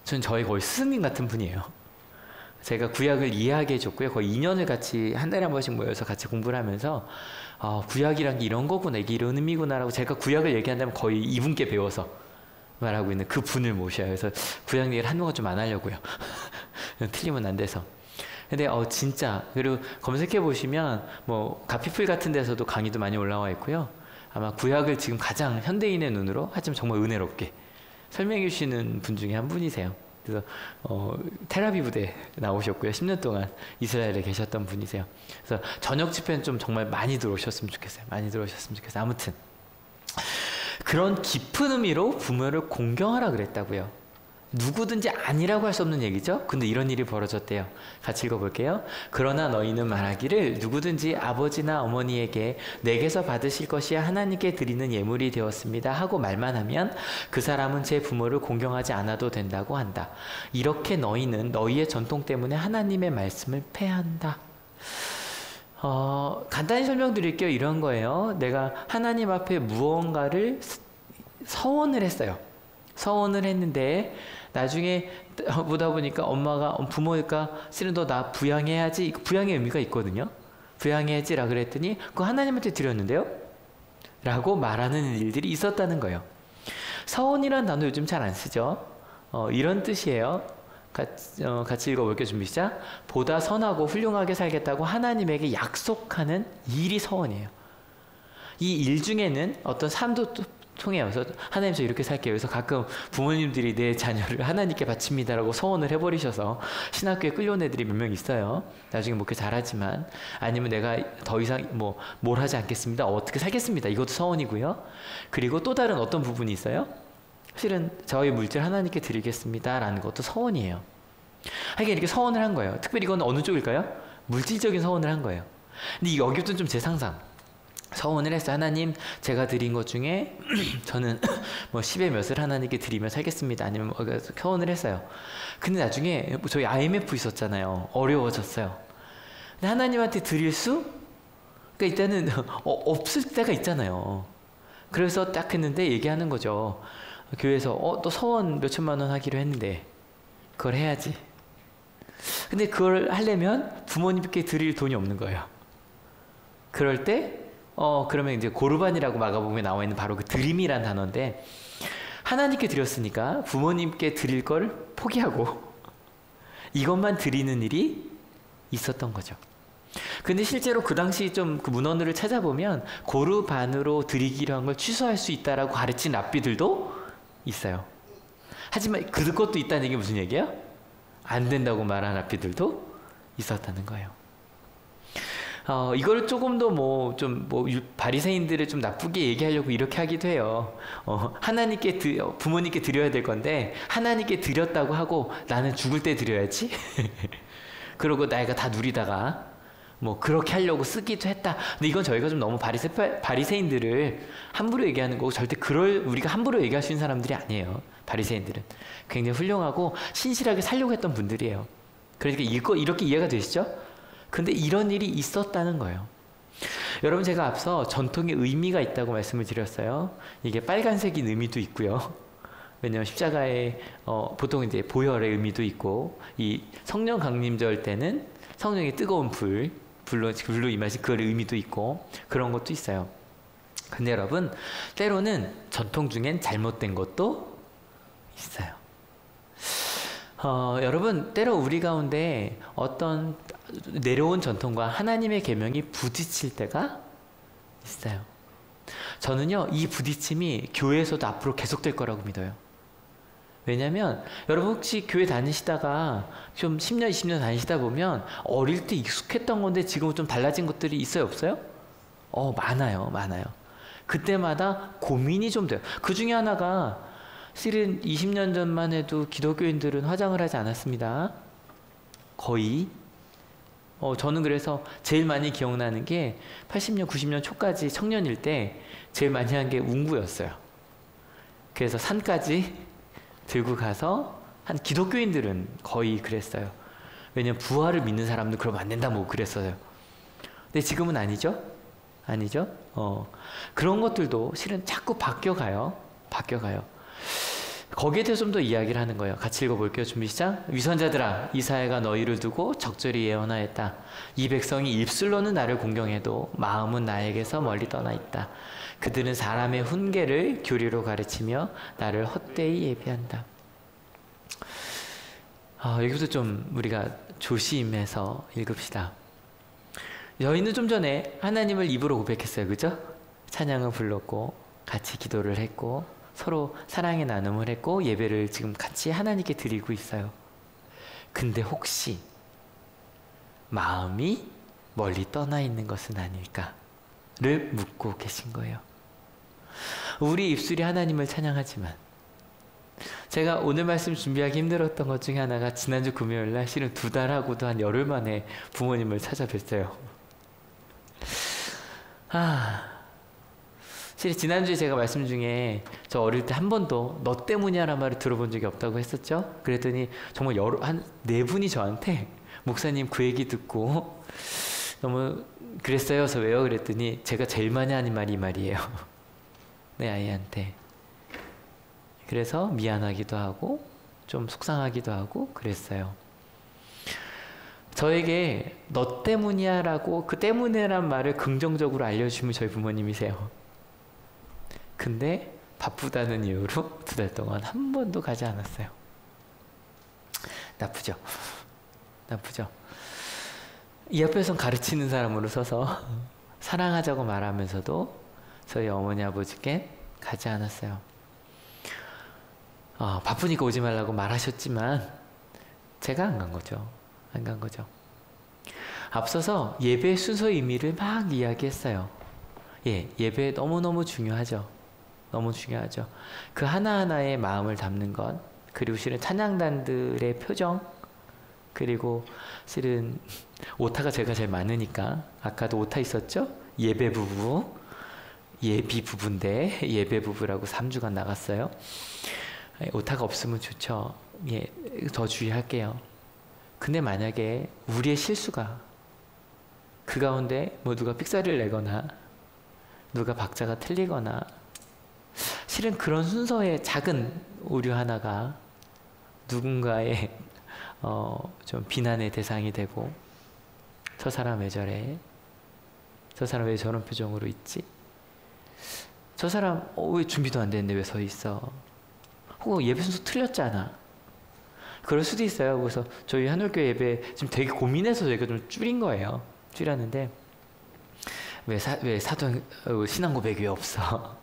전 저희 거의 스승님 같은 분이에요. 제가 구약을 이해하게 해줬고요. 거의 2년을 같이 한 달에 한 번씩 모여서 같이 공부를 하면서 구약이란 게 이런 거구나, 이게 이런 의미구나라고 제가 구약을 얘기한다면 거의 이분께 배워서 말하고 있는 그 분을 모셔요. 그래서 구약 얘기를 한동안 좀 안 하려고요. 틀리면 안 돼서. 근데 진짜 그리고 검색해 보시면 뭐 가피풀 같은 데서도 강의도 많이 올라와 있고요. 아마 구약을 지금 가장 현대인의 눈으로 하지만 정말 은혜롭게 설명해 주시는 분 중에 한 분이세요. 그래서 텔아비브에 나오셨고요. 10년 동안 이스라엘에 계셨던 분이세요. 그래서 저녁 집회는 좀 정말 많이 들어오셨으면 좋겠어요. 많이 들어오셨으면 좋겠어요. 아무튼 그런 깊은 의미로 부모를 공경하라 그랬다고요. 누구든지 아니라고 할 수 없는 얘기죠. 근데 이런 일이 벌어졌대요. 같이 읽어볼게요. 그러나 너희는 말하기를 누구든지 아버지나 어머니에게 내게서 받으실 것이 하나님께 드리는 예물이 되었습니다 하고 말만 하면 그 사람은 제 부모를 공경하지 않아도 된다고 한다. 이렇게 너희는 너희의 전통 때문에 하나님의 말씀을 폐한다. 간단히 설명드릴게요. 이런 거예요. 내가 하나님 앞에 무언가를 서원을 했어요. 서원을 했는데 나중에 보다 보니까 엄마가 부모니까 실은 너 나 부양해야지. 부양의 의미가 있거든요. 부양해야지라 그랬더니 그거 하나님한테 드렸는데요 라고 말하는 일들이 있었다는 거예요. 서원이란 단어 요즘 잘 안 쓰죠. 이런 뜻이에요. 같이 읽어볼게요. 준비 시작. 보다 선하고 훌륭하게 살겠다고 하나님에게 약속하는 일이 서원이에요. 이 일 중에는 어떤 삶도 통해요. 그래서 하나님 저 이렇게 살게요. 그래서 가끔 부모님들이 내 자녀를 하나님께 바칩니다라고 서원을 해버리셔서 신학교에 끌려온 애들이 몇 명 있어요. 나중에 목회 잘하지만 아니면 내가 더 이상 뭘 하지 않겠습니다. 어떻게 살겠습니다. 이것도 서원이고요. 그리고 또 다른 어떤 부분이 있어요. 실은 저희 물질 하나님께 드리겠습니다라는 것도 서원이에요. 하긴 이렇게 서원을 한 거예요. 특별히 이건 어느 쪽일까요? 물질적인 서원을 한 거예요. 근데 여기부터는 좀 제 상상. 서원을 했어요. 하나님 제가 드린 것 중에 저는 10의 몇을 하나님께 드리며 살겠습니다. 아니면 서원을 했어요. 근데 나중에 저희 IMF 있었잖아요. 어려워졌어요. 근데 하나님한테 드릴 수? 그러니까 일단은 없을 때가 있잖아요. 그래서 딱 했는데 얘기하는 거죠. 교회에서 또 서원 몇천만 원 하기로 했는데 그걸 해야지. 근데 그걸 하려면 부모님께 드릴 돈이 없는 거예요. 그럴 때 그러면 이제 고르반이라고 마가복음에 나와 있는 바로 그 드림이란 단어인데 하나님께 드렸으니까 부모님께 드릴 걸 포기하고 이것만 드리는 일이 있었던 거죠. 근데 실제로 그 당시 좀 그 문헌들을 찾아보면 고르반으로 드리기로 한 걸 취소할 수 있다라고 가르친 랍비들도 있어요. 하지만 그것도 있다는 얘기 무슨 얘기예요? 안 된다고 말한 랍비들도 있었다는 거예요. 이거를 조금 더 바리새인들을 좀 나쁘게 얘기하려고 이렇게 하기도 해요. 하나님께 부모님께 드려야 될 건데 하나님께 드렸다고 하고 나는 죽을 때 드려야지. 그러고 나이가 다 누리다가 그렇게 하려고 쓰기도 했다. 근데 이건 저희가 좀 너무 바리새인들을 함부로 얘기하는 거고 절대 우리가 함부로 얘기할 수 있는 사람들이 아니에요. 바리새인들은 굉장히 훌륭하고 신실하게 살려고 했던 분들이에요. 그러니까 이렇게 이해가 되시죠? 근데 이런 일이 있었다는 거예요. 여러분 제가 앞서 전통의 의미가 있다고 말씀을 드렸어요. 이게 빨간색인 의미도 있고요. 왜냐하면 십자가에 보통 이제 보혈의 의미도 있고 이 성령 강림절 때는 성령의 뜨거운 불로 임하신 그 의미도 있고 그런 것도 있어요. 근데 여러분 때로는 전통 중엔 잘못된 것도 있어요. 여러분 때로 우리 가운데 어떤 내려온 전통과 하나님의 계명이 부딪힐 때가 있어요. 저는요 이 부딪힘이 교회에서도 앞으로 계속될 거라고 믿어요. 왜냐면 여러분 혹시 교회 다니시다가 좀 10년 20년 다니시다 보면 어릴 때 익숙했던 건데 지금은 좀 달라진 것들이 있어요 없어요? 많아요. 그때마다 고민이 좀 돼요. 그 중에 하나가 실은 20년 전만 해도 기독교인들은 화장을 하지 않았습니다. 거의. 저는 그래서 제일 많이 기억나는 게 80년, 90년 초까지 청년일 때 제일 많이 한 게 운구였어요. 그래서 산까지 들고 가서 한 기독교인들은 거의 그랬어요. 왜냐면 부활을 믿는 사람들 그러면 안 된다 뭐 그랬어요. 근데 지금은 아니죠? 아니죠? 그런 것들도 실은 자꾸 바뀌어가요. 거기에 대해서 좀 더 이야기를 하는 거예요. 같이 읽어볼게요. 준비 시작. 위선자들아, 이사야가 너희를 두고 적절히 예언하였다. 이 백성이 입술로는 나를 공경해도 마음은 나에게서 멀리 떠나 있다. 그들은 사람의 훈계를 교리로 가르치며 나를 헛되이 예비한다. 여기부터 좀 우리가 조심해서 읽읍시다. 저희는 좀 전에 하나님을 입으로 고백했어요. 그죠? 찬양을 불렀고 같이 기도를 했고 서로 사랑의 나눔을 했고 예배를 지금 같이 하나님께 드리고 있어요. 근데 혹시 마음이 멀리 떠나 있는 것은 아닐까를 묻고 계신 거예요. 우리 입술이 하나님을 찬양하지만 제가 오늘 말씀 준비하기 힘들었던 것 중에 하나가 지난주 금요일날 실은 2달하고도 한 열흘 만에 부모님을 찾아뵀어요. 실은 지난주에 제가 말씀 중에 저 어릴 때 한 번도 너 때문이야 라는 말을 들어본 적이 없다고 했었죠. 그랬더니 정말 한 4분이 저한테 목사님 그 얘기 듣고 너무 그랬어요. 그래서 왜요? 그랬더니 제가 제일 많이 하는 말이 이 말이에요. 내 아이한테. 그래서 미안하기도 하고 좀 속상하기도 하고 그랬어요. 저에게 너 때문이야 라고 그 때문에란 말을 긍정적으로 알려주시면 저희 부모님이세요. 근데 바쁘다는 이유로 2달 동안 한 번도 가지 않았어요. 나쁘죠? 이 앞에선 가르치는 사람으로 서서 사랑하자고 말하면서도 저희 어머니 아버지께 가지 않았어요. 바쁘니까 오지 말라고 말하셨지만 제가 안 간 거죠. 앞서서 예배 순서의 의미를 막 이야기했어요. 예배 너무너무 중요하죠. 그 하나하나의 마음을 담는 것, 그리고 실은 찬양단들의 표정, 그리고 실은 오타가 제가 제일 많으니까 아까도 오타 있었죠? 예배 부부, 예비 부부인데 예배 부부라고 3주간 나갔어요. 오타가 없으면 좋죠. 더 주의할게요. 근데 만약에 우리의 실수가 그 가운데 뭐 누가 삑사리를 내거나 누가 박자가 틀리거나 실은 그런 순서의 작은 오류 하나가 누군가의 좀 비난의 대상이 되고 저 사람 왜 저래? 저 사람 왜 저런 표정으로 있지? 저 사람 왜 준비도 안 됐는데 왜 서 있어? 혹은 예배 순서 틀렸잖아. 그럴 수도 있어요. 그래서 저희 한올교회 예배 지금 되게 고민해서 저희가 좀 줄였는데 왜 사도 신앙 고백이 왜 없어?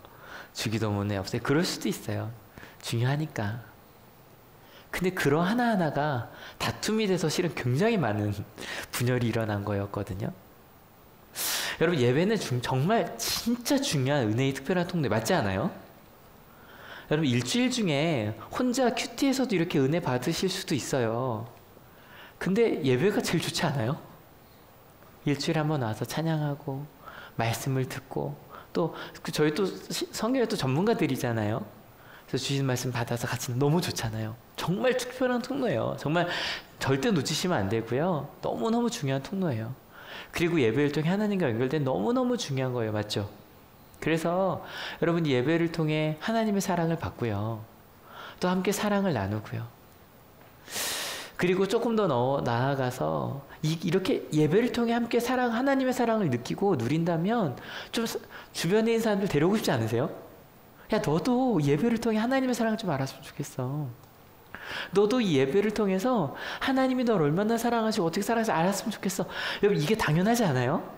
주기도문에 없어요. 그럴 수도 있어요. 중요하니까. 근데 그런 하나하나가 다툼이 돼서 실은 굉장히 많은 분열이 일어난 거였거든요. 여러분 예배는 정말 진짜 중요한 은혜의 특별한 통로에 맞지 않아요? 여러분 일주일 중에 혼자 큐티에서도 이렇게 은혜 받으실 수도 있어요. 근데 예배가 제일 좋지 않아요? 일주일에 한번 와서 찬양하고 말씀을 듣고 또 저희 또 성경에 또 전문가들이잖아요. 그래서 주신 말씀 받아서 같이 너무 좋잖아요. 정말 특별한 통로예요. 정말 절대 놓치시면 안 되고요. 너무너무 중요한 통로예요. 그리고 예배를 통해 하나님과 연결된 너무너무 중요한 거예요. 맞죠? 그래서 여러분이 예배를 통해 하나님의 사랑을 받고요. 또 함께 사랑을 나누고요. 그리고 조금 더 나아가서 이렇게 예배를 통해 함께 하나님의 사랑을 느끼고 누린다면 좀 주변에 있는 사람들 데려오고 싶지 않으세요? 야, 너도 예배를 통해 하나님의 사랑을 좀 알았으면 좋겠어. 너도 이 예배를 통해서 하나님이 널 얼마나 사랑하시고 어떻게 사랑하시는지 알았으면 좋겠어. 여러분 이게 당연하지 않아요?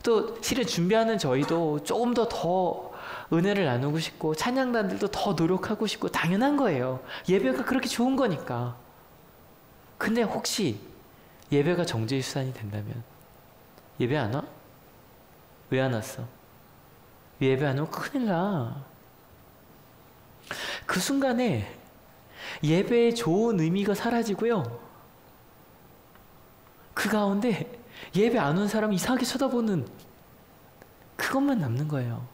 또 실은 준비하는 저희도 조금 더 은혜를 나누고 싶고 찬양단들도 더 노력하고 싶고 당연한 거예요. 예배가 그렇게 좋은 거니까. 근데 혹시 예배가 정죄유산이 된다면 예배 안 와? 왜 안 왔어? 예배 안 오면 큰일 나. 그 순간에 예배의 좋은 의미가 사라지고요. 그 가운데 예배 안 온 사람 이상하게 쳐다보는 그것만 남는 거예요.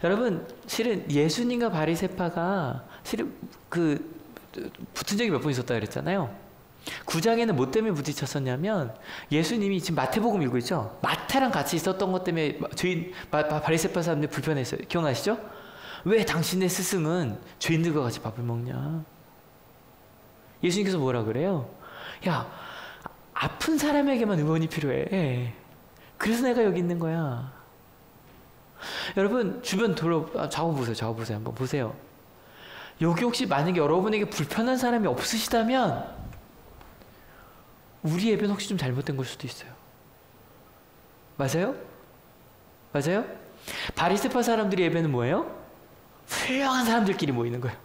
여러분, 실은 예수님과 바리새파가 실은 붙은 적이 몇 번 있었다 그랬잖아요. 9장에는 뭐 때문에 부딪혔었냐면 예수님이 지금 마태복음 읽고 있죠. 마태랑 같이 있었던 것 때문에 바리새파 사람들이 불편했어요. 기억나시죠? 왜 당신의 스승은 죄인들과 같이 밥을 먹냐? 예수님께서 뭐라 그래요? 야, 아픈 사람에게만 의원이 필요해. 그래서 내가 여기 있는 거야. 여러분 주변 좌우 보세요. 한번 보세요. 여기 혹시 만약에 여러분에게 불편한 사람이 없으시다면 우리 예배는 혹시 좀 잘못된 걸 수도 있어요. 맞아요? 맞아요? 바리새파 사람들의 예배는 뭐예요? 훌륭한 사람들끼리 모이는 거예요.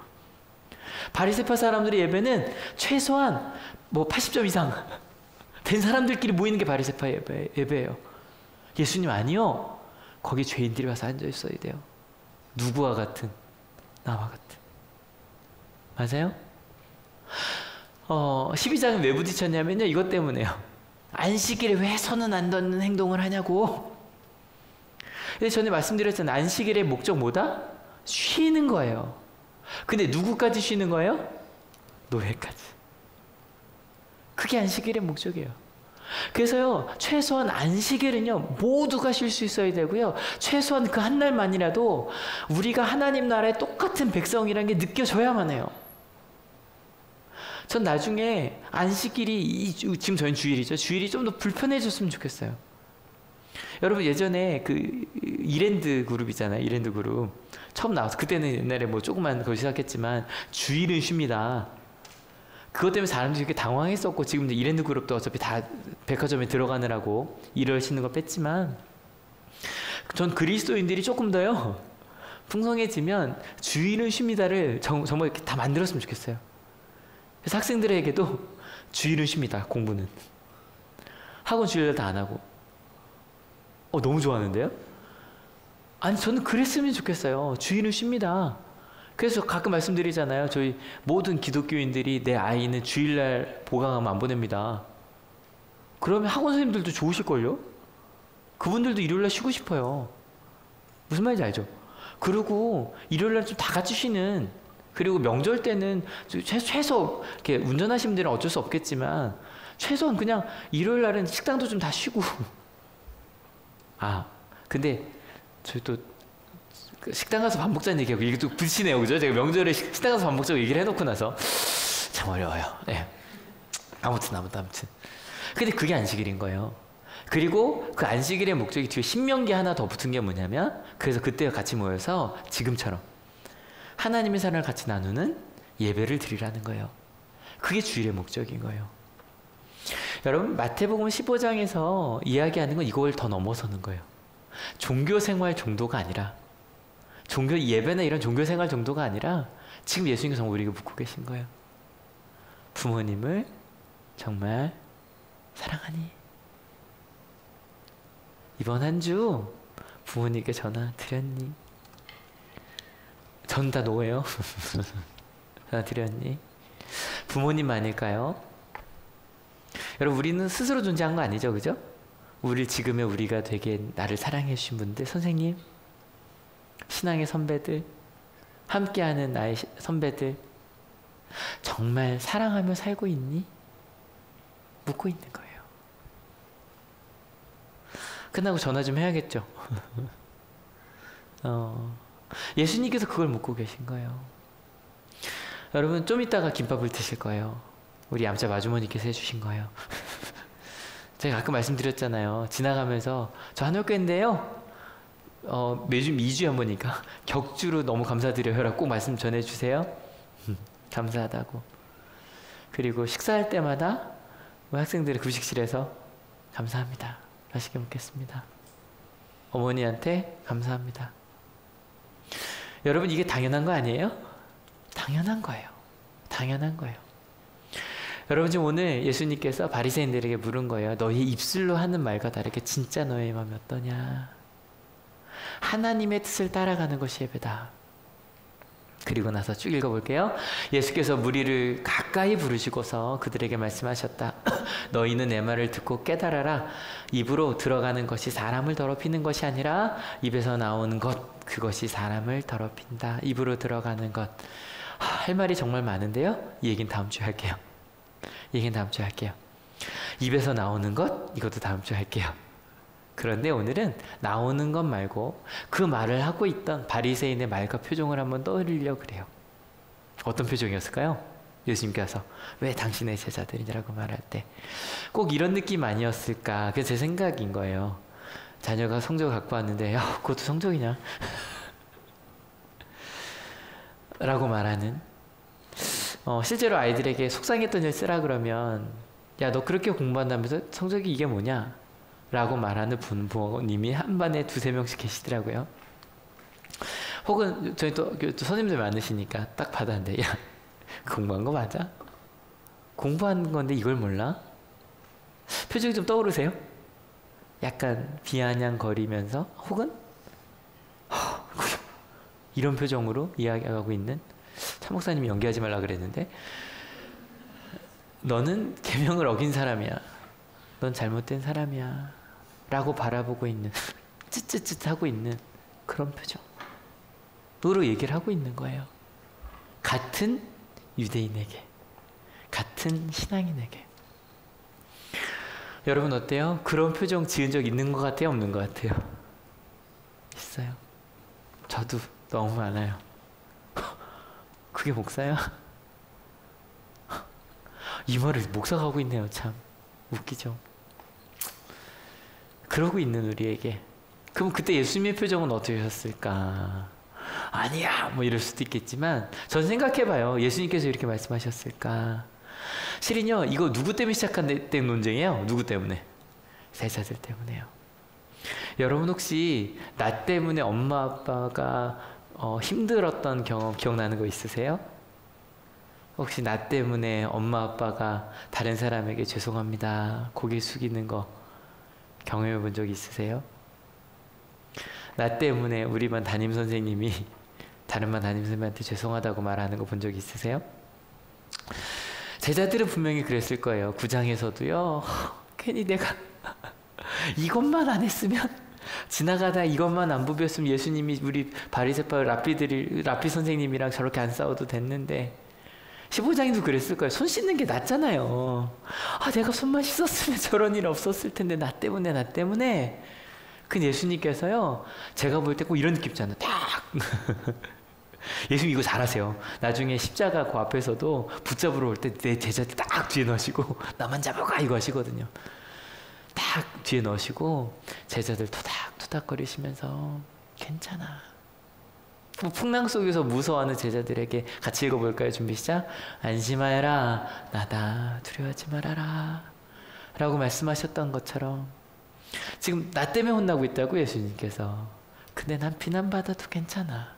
바리새파 사람들의 예배는 최소한 80점 이상 된 사람들끼리 모이는 게 바리새파 예배예요. 예수님 아니요. 거기 죄인들이 와서 앉아 있어야 돼요. 누구와 같은? 나와 같은. 맞아요? 12장은 왜 부딪혔냐면요. 이것 때문에요. 안식일에 왜 손은 안 닿는 행동을 하냐고. 근데 전에 말씀드렸잖아요. 안식일의 목적 뭐다? 쉬는 거예요. 근데 누구까지 쉬는 거예요? 노예까지. 그게 안식일의 목적이에요. 그래서요, 최소한 안식일은요, 모두가 쉴 수 있어야 되고요, 최소한 그 한 날만이라도 우리가 하나님 나라의 똑같은 백성이라는 게 느껴져야만 해요. 전 나중에 안식일이, 지금 저희는 주일이죠. 주일이 좀 더 불편해졌으면 좋겠어요. 여러분, 예전에 이랜드 그룹이잖아요. 이랜드 그룹. 처음 나와서, 그때는 옛날에 조그만 그걸 시작했지만, 주일은 쉽니다. 그것 때문에 사람들이 이렇게 당황했었고, 지금 이제 이랜드 그룹도 어차피 다 백화점에 들어가느라고 일을 쉬는 거 뺐지만, 전 그리스도인들이 조금 더요, 풍성해지면 주일은 쉽니다를 정말 이렇게 다 만들었으면 좋겠어요. 그래서 학생들에게도 주일은 쉽니다, 공부는. 학원 주일날 다 안 하고. 너무 좋아하는데요? 아니, 저는 그랬으면 좋겠어요. 주일은 쉽니다. 그래서 가끔 말씀드리잖아요. 저희 모든 기독교인들이 내 아이는 주일날 보강하면 안 보냅니다. 그러면 학원 선생님들도 좋으실걸요? 그분들도 일요일날 쉬고 싶어요. 무슨 말인지 알죠? 그리고 일요일날 좀 다 같이 쉬는, 그리고 명절 때는 최소 이렇게 운전하시는 분들은 어쩔 수 없겠지만 최소한 그냥 일요일날은 식당도 좀 다 쉬고. 근데 저희 또 식당 가서 밥 먹자는 얘기하고 이게 또 부딪히네요. 그죠? 제가 명절에 식당 가서 밥 먹자고 얘기를 해놓고 나서 참 어려워요. 네. 아무튼. 근데 그게 안식일인 거예요. 그리고 그 안식일의 목적이 뒤에 신명기 하나 더 붙은 게 뭐냐면, 그래서 그때 같이 모여서 지금처럼 하나님의 사랑을 같이 나누는 예배를 드리라는 거예요. 그게 주일의 목적인 거예요. 여러분, 마태복음 15장에서 이야기하는 건 이걸 더 넘어서는 거예요. 종교생활 정도가 아니라, 예배나 이런 종교생활 정도가 아니라 지금 예수님께서 우리에게 묻고 계신 거예요. 부모님을 정말 사랑하니? 이번 한 주 부모님께 전화 드렸니? 전 다 노예요. 전화 드렸니? 부모님 아닐까요? 여러분, 우리는 스스로 존재한 거 아니죠, 그죠? 우리 지금의 우리가 되게 나를 사랑해 주신 분들, 선생님, 신앙의 선배들, 함께하는 나의 선배들, 정말 사랑하며 살고 있니? 묻고 있는 거예요. 끝나고 전화 좀 해야겠죠. 예수님께서 그걸 묻고 계신 거예요. 여러분, 좀 이따가 김밥을 드실 거예요. 우리 얌자 아주머니께서 해주신 거예요. 제가 가끔 말씀드렸잖아요. 지나가면서 저 한옥교인데요, 매주 2주에 한 번이니까 격주로 너무 감사드려요 라고 꼭 말씀 전해주세요. 감사하다고. 그리고 식사할 때마다 학생들의 급식실에서 감사합니다, 맛있게 먹겠습니다, 어머니한테 감사합니다. 여러분, 이게 당연한 거 아니에요? 당연한 거예요. 당연한 거예요. 여러분, 지금 오늘 예수님께서 바리새인들에게 물은 거예요. 너희 입술로 하는 말과 다르게 진짜 너의 마음이 어떠냐? 하나님의 뜻을 따라가는 것이 예배다. 그리고 나서 쭉 읽어볼게요. 예수께서 무리를 가까이 부르시고서 그들에게 말씀하셨다. 너희는 내 말을 듣고 깨달아라. 입으로 들어가는 것이 사람을 더럽히는 것이 아니라 입에서 나오는 것, 그것이 사람을 더럽힌다. 입으로 들어가는 것. 할 말이 정말 많은데요. 이 얘기는 다음 주에 할게요. 이 얘기는 다음 주에 할게요. 입에서 나오는 것, 이것도 다음 주에 할게요. 그런데 오늘은 나오는 것 말고 그 말을 하고 있던 바리새인의 말과 표정을 한번 떠올리려고 그래요. 어떤 표정이었을까요? 예수님께서 왜 당신의 제자들이라고 말할 때 꼭 이런 느낌 아니었을까? 그게 제 생각인 거예요. 자녀가 성적 갖고 왔는데 야, 그것도 성적이냐? 라고 말하는 실제로 아이들에게 속상했던 일 쓰라 그러면 야, 너 그렇게 공부한다면서 성적이 이게 뭐냐? 라고 말하는 부모님이 한 반에 2~3명씩 계시더라고요. 혹은 저희 또 선생님들 많으시니까 딱 받았는데 야, 공부한 거 맞아? 공부한 건데 이걸 몰라? 표정이 좀 떠오르세요? 약간 비아냥거리면서 혹은 이런 표정으로 이야기하고 있는 차 목사님이 연기하지 말라 그랬는데 너는 계명을 어긴 사람이야. 넌 잘못된 사람이야. 라고 바라보고 있는 쯧쯧쯧 하고 있는 그런 표정으로 얘기를 하고 있는 거예요. 같은 유대인에게, 같은 신앙인에게. 여러분 어때요? 그런 표정 지은 적 있는 것 같아요? 없는 것 같아요? 있어요. 저도 너무 많아요. 그게 목사야? 이 말을 목사가 하고 있네요. 참 웃기죠. 그러고 있는 우리에게 그럼 그때 예수님의 표정은 어떠셨을까? 아니야 뭐 이럴 수도 있겠지만 전 생각해봐요. 예수님께서 이렇게 말씀하셨을까? 실은요 이거 누구 때문에 시작한 논쟁이에요? 누구 때문에? 제자들 때문에요. 여러분 혹시 나 때문에 엄마 아빠가 힘들었던 경험 기억나는 거 있으세요? 혹시 나 때문에 엄마 아빠가 다른 사람에게 죄송합니다 고개 숙이는 거 경험해 본 적 있으세요? 나 때문에 우리 반 담임선생님이 다른 반 담임선생님한테 죄송하다고 말하는 거 본 적 있으세요? 제자들은 분명히 그랬을 거예요. 9장에서도요. 괜히 내가 이것만 안 했으면 지나가다 이것만 안 부볐으면 예수님이 우리 바리새파 랍비 선생님이랑 저렇게 안 싸워도 됐는데 15장에도 그랬을 거예요. 손 씻는 게 낫잖아요. 아, 내가 손만 씻었으면 저런 일 없었을 텐데 나 때문에. 그 예수님께서요. 제가 볼 때 꼭 이런 느낌 있잖아요. 딱. 예수님 이거 잘하세요. 나중에 십자가 그 앞에서도 붙잡으러 올 때 내 제자들 딱 뒤에 넣으시고 나만 잡아가 이거 하시거든요. 딱 뒤에 넣으시고 제자들 토닥토닥거리시면서 괜찮아. 뭐 풍랑 속에서 무서워하는 제자들에게 같이 읽어볼까요? 준비 시작. 안심하여라 나다 두려워하지 말아라 라고 말씀하셨던 것처럼 지금 나 때문에 혼나고 있다고 예수님께서. 근데 난 비난받아도 괜찮아.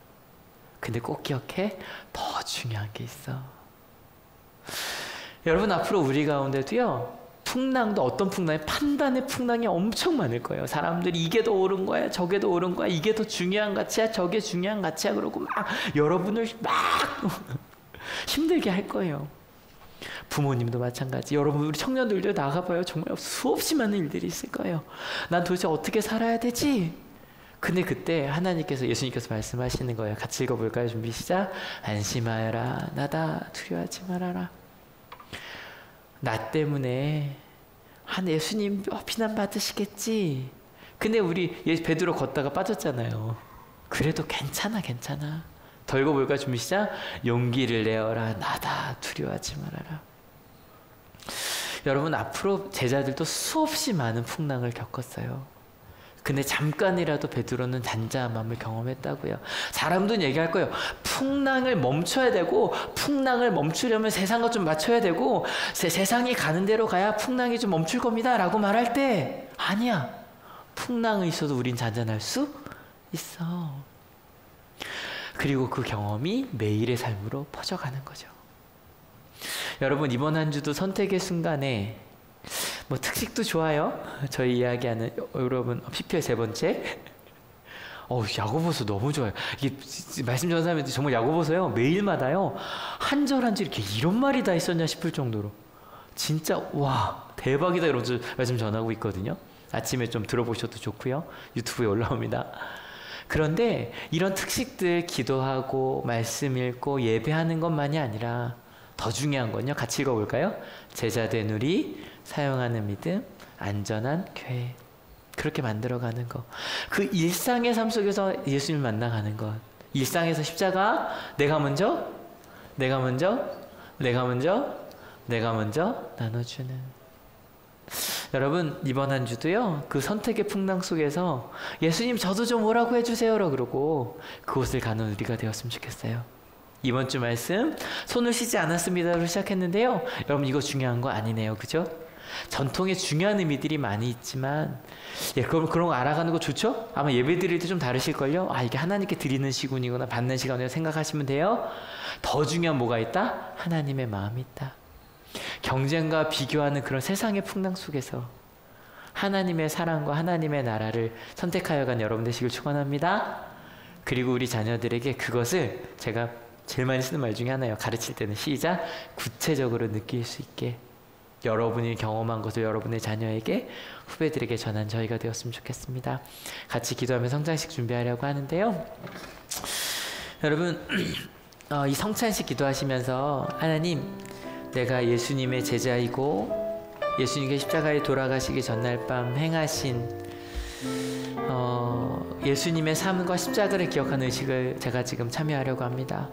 근데 꼭 기억해 더 중요한 게 있어. 여러분 앞으로 우리 가운데도요 풍랑도 어떤 풍랑이 판단의 풍랑이 엄청 많을 거예요. 사람들이 이게 더 옳은 거야 저게 더 옳은 거야 이게 더 중요한 가치야 저게 중요한 가치야 그러고 막 여러분을 막 힘들게 할 거예요. 부모님도 마찬가지. 여러분 우리 청년들도 나가봐요. 정말 수없이 많은 일들이 있을 거예요. 난 도대체 어떻게 살아야 되지? 근데 그때 하나님께서 예수님께서 말씀하시는 거예요. 같이 읽어볼까요? 준비 시작. 안심하여라 나다 두려워하지 말아라. 나 때문에 예수님 비난 받으시겠지. 근데 우리 베드로 걷다가 빠졌잖아요. 그래도 괜찮아. 더 읽어볼까? 준비 시작. 용기를 내어라 나다 두려워하지 말아라. 여러분 앞으로 제자들도 수없이 많은 풍랑을 겪었어요. 근데 잠깐이라도 베드로는 단잠함을 경험했다고요. 사람들은 얘기할 거예요. 풍랑을 멈춰야 되고 풍랑을 멈추려면 세상과 좀 맞춰야 되고 세상이 가는 대로 가야 풍랑이 좀 멈출 겁니다 라고 말할 때 아니야. 풍랑이 있어도 우린 잔잔할 수 있어. 그리고 그 경험이 매일의 삶으로 퍼져가는 거죠. 여러분 이번 한 주도 선택의 순간에 뭐 특식도 좋아요. 저희 이야기하는 여러분 PPL 3번째 야고보서 너무 좋아요. 이게 말씀 전하는 사람들 정말 야고보서요 매일마다요 한 절 한 절 이렇게 이런 말이 다 있었냐 싶을 정도로 진짜 와 대박이다 이러면서 말씀 전하고 있거든요. 아침에 좀 들어보셔도 좋고요. 유튜브에 올라옵니다. 그런데 이런 특식들 기도하고 말씀 읽고 예배하는 것만이 아니라 더 중요한 건요. 같이 읽어볼까요? 제자된 우리 사용하는 믿음 안전한 교회 그렇게 만들어가는 것. 그 일상의 삶 속에서 예수님 만나가는 것. 일상에서 십자가 내가 먼저 나눠주는. 여러분 이번 한 주도요 그 선택의 풍랑 속에서 예수님 저도 좀 오라고 해주세요라 그러고 그곳을 가는 우리가 되었으면 좋겠어요. 이번 주 말씀 손을 씻지 않았습니다로 시작했는데요. 여러분 이거 중요한 거 아니네요. 그죠? 전통에 중요한 의미들이 많이 있지만 그럼 그런 거 알아가는 거 좋죠? 아마 예배 드릴 때 좀 다르실걸요? 이게 하나님께 드리는 시간이구나 받는 시간이라고 생각하시면 돼요. 더 중요한 뭐가 있다? 하나님의 마음이 있다. 경쟁과 비교하는 그런 세상의 풍랑 속에서 하나님의 사랑과 하나님의 나라를 선택하여 간 여러분 되시길 축원합니다. 그리고 우리 자녀들에게 그것을 제가 제일 많이 쓰는 말 중에 하나예요. 가르칠 때는 시작 구체적으로 느낄 수 있게 여러분이 경험한 것을 여러분의 자녀에게 후배들에게 전한 저희가 되었으면 좋겠습니다. 같이 기도하며 성찬식 준비하려고 하는데요. 여러분 이 성찬식 기도하시면서 하나님 내가 예수님의 제자이고 예수님께 십자가에 돌아가시기 전날 밤 행하신 예수님의 삶과 십자가를 기억하는 의식을 제가 지금 참여하려고 합니다.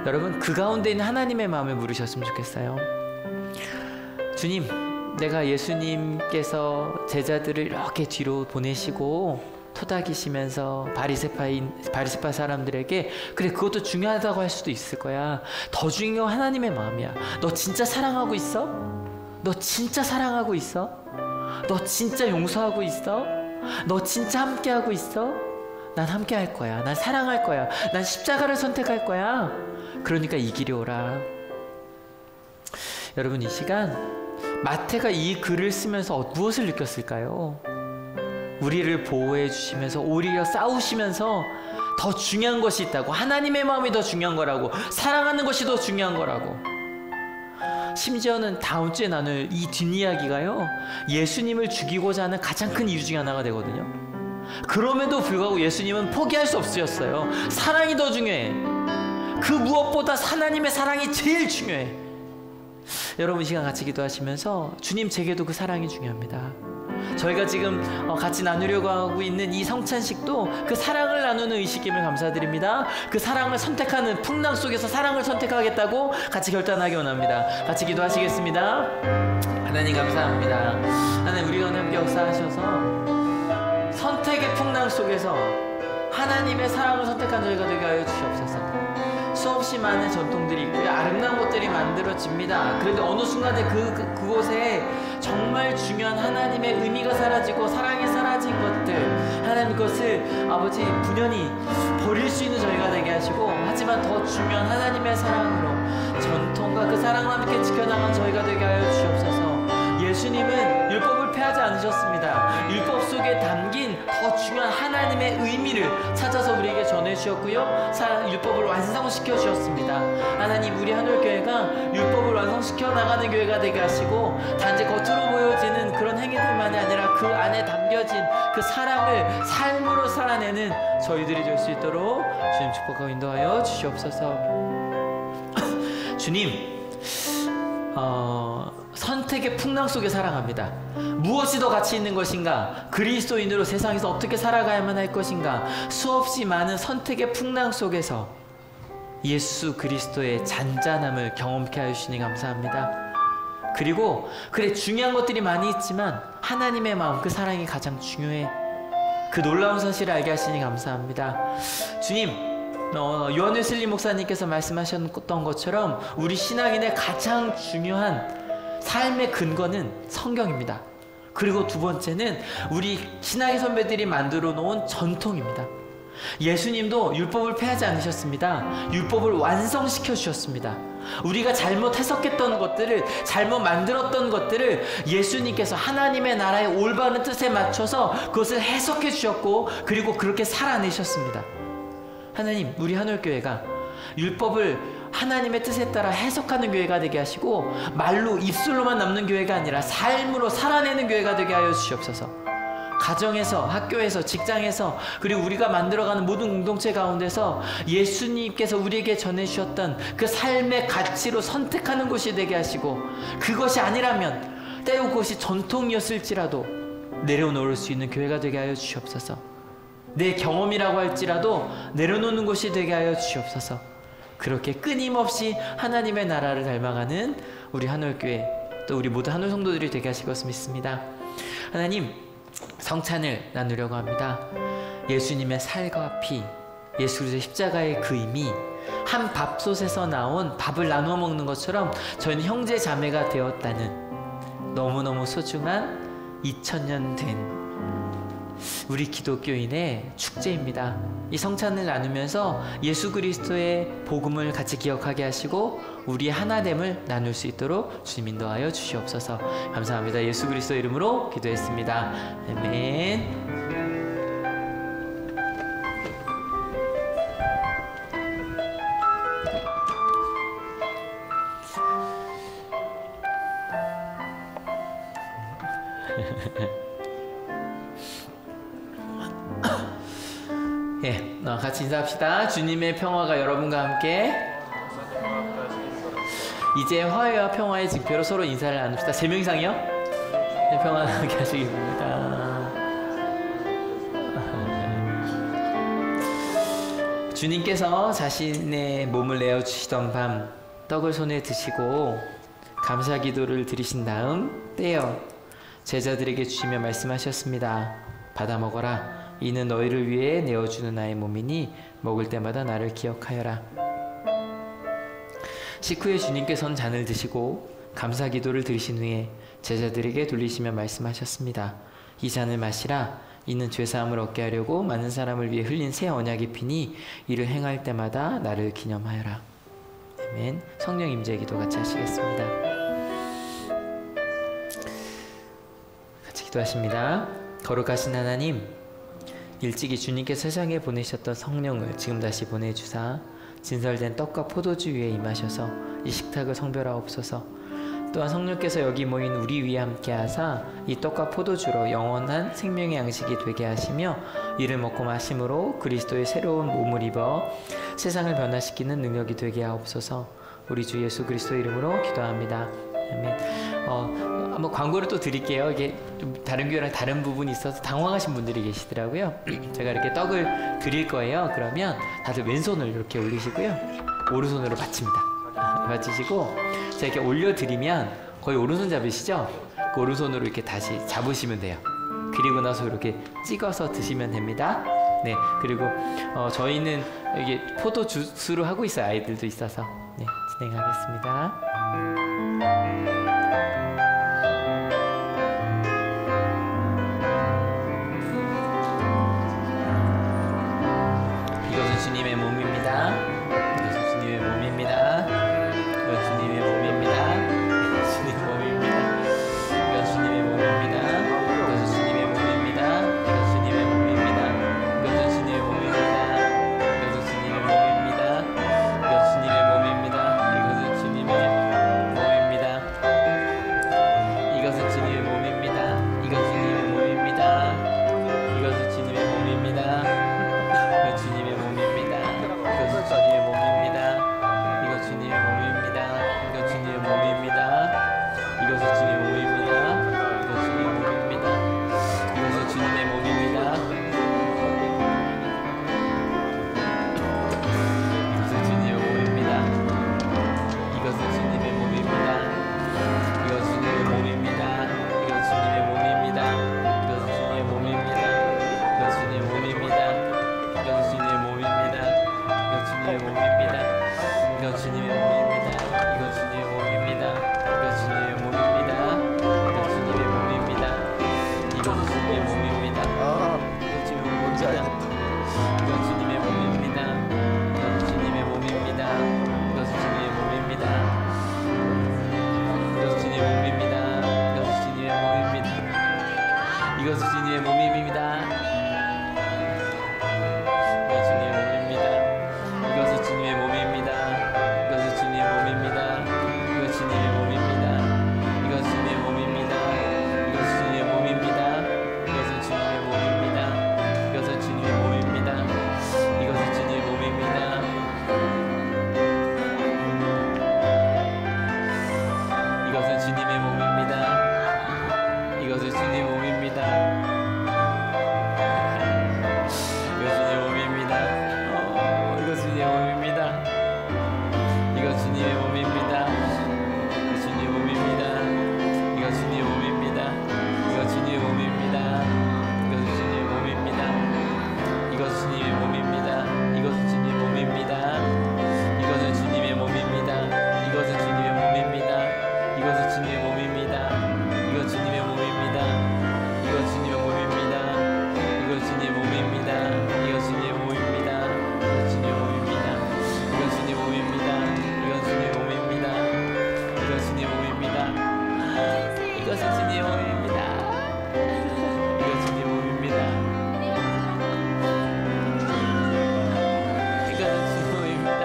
여러분 그 가운데 있는 하나님의 마음을 물으셨으면 좋겠어요. 주님, 내가 예수님께서 제자들을 이렇게 뒤로 보내시고 토닥이시면서 바리새파 사람들에게 그래 그것도 중요하다고 할 수도 있을 거야. 더 중요한 하나님의 마음이야. 너 진짜 사랑하고 있어? 너 진짜 사랑하고 있어? 너 진짜 용서하고 있어? 너 진짜 함께하고 있어? 난 함께할 거야. 난 사랑할 거야. 난 십자가를 선택할 거야. 그러니까 이 길이 오라. 여러분 이 시간 마태가 이 글을 쓰면서 무엇을 느꼈을까요? 우리를 보호해 주시면서 오히려 싸우시면서 더 중요한 것이 있다고 하나님의 마음이 더 중요한 거라고 사랑하는 것이 더 중요한 거라고 심지어는 다음 주에 나눌 이 뒷이야기가요 예수님을 죽이고자 하는 가장 큰 이유 중에 하나가 되거든요. 그럼에도 불구하고 예수님은 포기할 수 없으셨어요. 사랑이 더 중요해. 그 무엇보다 하나님의 사랑이 제일 중요해. 여러분 이 시간 같이 기도하시면서 주님 제게도 그 사랑이 중요합니다. 저희가 지금 같이 나누려고 하고 있는 이 성찬식도 그 사랑을 나누는 의식임을 감사드립니다. 그 사랑을 선택하는 풍랑 속에서 사랑을 선택하겠다고 같이 결단하기 원합니다. 같이 기도하시겠습니다. 하나님 감사합니다. 하나님 우리 가운데 함께 역사하셔서 선택의 풍랑 속에서 하나님의 사랑을 선택한 저희가 되게 하여 주시옵소서. 수없이 많은 전통들이 있고요. 아름다운 것들이 만들어집니다. 그런데 어느 순간에 그곳에 정말 중요한 하나님의 의미가 사라지고 사랑이 사라진 것들 하나님 그것을 아버지 분연히 버릴 수 있는 저희가 되게 하시고 하지만 더 중요한 하나님의 사랑으로 전통과 그 사랑을 함께 지켜나간 저희가 되게 하여 주시옵소서. 예수님은 율법을 폐하지 않으셨습니다. 율법 속에 담긴 더 중요한 하나님의 의미를 찾아서 우리에게 전해주셨고요. 율법을 완성시켜 주셨습니다. 하나님 우리 한올교회가 율법을 완성시켜 나가는 교회가 되게 하시고 단지 겉으로 보여지는 그런 행위들만이 아니라 그 안에 담겨진 그 사랑을 삶으로 살아내는 저희들이 될 수 있도록 주님 축복하고 인도하여 주시옵소서. 주님 선택의 풍랑 속에 살아갑니다. 무엇이 더 가치 있는 것인가? 그리스도인으로 세상에서 어떻게 살아가야만 할 것인가? 수없이 많은 선택의 풍랑 속에서 예수 그리스도의 잔잔함을 경험케 하여 주시니 감사합니다. 그리고 그래 중요한 것들이 많이 있지만 하나님의 마음 그 사랑이 가장 중요해. 그 놀라운 사실을 알게 하시니 감사합니다. 주님 요한 웨슬리 목사님께서 말씀하셨던 것처럼 우리 신앙인의 가장 중요한 삶의 근거는 성경입니다. 그리고 두 번째는 우리 신앙의 선배들이 만들어 놓은 전통입니다. 예수님도 율법을 폐하지 않으셨습니다. 율법을 완성시켜 주셨습니다. 우리가 잘못 해석했던 것들을, 잘못 만들었던 것들을 예수님께서 하나님의 나라의 올바른 뜻에 맞춰서 그것을 해석해 주셨고, 그리고 그렇게 살아내셨습니다. 하나님, 우리 한올교회가 율법을 하나님의 뜻에 따라 해석하는 교회가 되게 하시고, 말로 입술로만 남는 교회가 아니라 삶으로 살아내는 교회가 되게 하여 주시옵소서. 가정에서, 학교에서, 직장에서, 그리고 우리가 만들어가는 모든 공동체 가운데서 예수님께서 우리에게 전해주셨던 그 삶의 가치로 선택하는 곳이 되게 하시고, 그것이 아니라면 때로 그것이 전통이었을지라도 내려놓을 수 있는 교회가 되게 하여 주시옵소서. 내 경험이라고 할지라도 내려놓는 곳이 되게 하여 주시옵소서. 그렇게 끊임없이 하나님의 나라를 닮아가는 우리 한올교회, 또 우리 모든 한올 성도들이 되게 하실 것을 믿습니다. 하나님, 성찬을 나누려고 합니다. 예수님의 살과 피, 예수 그리스도의 십자가의 그 힘이 한 밥솥에서 나온 밥을 나누어 먹는 것처럼 저희는 형제 자매가 되었다는 너무너무 소중한 2000년 된 우리 기독교인의 축제입니다. 이 성찬을 나누면서 예수 그리스도의 복음을 같이 기억하게 하시고 우리의 하나됨을 나눌 수 있도록 주님 인도하여 주시옵소서. 감사합니다. 예수 그리스도 이름으로 기도했습니다. 아멘. 예, 같이 인사합시다. 주님의 평화가 여러분과 함께. 이제 화해와 평화의 징표로 서로 인사를 나눕시다. 3명 이상이요? 네, 평화가 함께 하시기 바랍니다. 주님께서 자신의 몸을 내어주시던 밤 떡을 손에 드시고 감사 기도를 드리신 다음 떼어 제자들에게 주시며 말씀하셨습니다. 받아 먹어라. 이는 너희를 위해 내어주는 나의 몸이니 먹을 때마다 나를 기억하여라. 식후에 주님께서는 잔을 드시고 감사 기도를 드리신 후에 제자들에게 돌리시며 말씀하셨습니다. 이 잔을 마시라. 이는 죄사함을 얻게 하려고 많은 사람을 위해 흘린 새 언약의 피니 이를 행할 때마다 나를 기념하여라. 아멘. 성령 임재 기도 같이 하시겠습니다. 같이 기도하십니다. 거룩하신 하나님, 일찍이 주님께서 세상에 보내셨던 성령을 지금 다시 보내주사 진설된 떡과 포도주 위에 임하셔서 이 식탁을 성별하옵소서. 또한 성령께서 여기 모인 우리 위에 함께하사 이 떡과 포도주로 영원한 생명의 양식이 되게 하시며 이를 먹고 마심으로 그리스도의 새로운 몸을 입어 세상을 변화시키는 능력이 되게 하옵소서. 우리 주 예수 그리스도 이름으로 기도합니다. 아멘. 한번 광고를 또 드릴게요. 이게 좀 다른 교회랑 다른 부분이 있어서 당황하신 분들이 계시더라고요. 제가 이렇게 떡을 드릴 거예요. 그러면 다들 왼손을 이렇게 올리시고요. 오른손으로 받칩니다. 받치시고 제가 이렇게 올려드리면 거의 오른손 잡으시죠? 그 오른손으로 이렇게 다시 잡으시면 돼요. 그리고 나서 이렇게 찍어서 드시면 됩니다. 네, 그리고 저희는 이게 포도 주스로 하고 있어요. 아이들도 있어서. 네, 진행하겠습니다. 이것은 주님의 몸입니다. 이것은 주님의 몸입니다. 이것은 주님의 몸입니다. 주님의 몸입니다. 이것은 주님의 몸입니다. 이것은 주님의 몸입니다. 이것은 주님의 몸입니다. 이것은 주님의 몸입니다. 이것은 주님의 몸입니다. 이것은 주님의 몸입니다. 이것은 주님의 몸입니다. 이것은 주님의 몸입니다. 이것은 주님의 몸입니다. 이것은 주님의 몸입니다.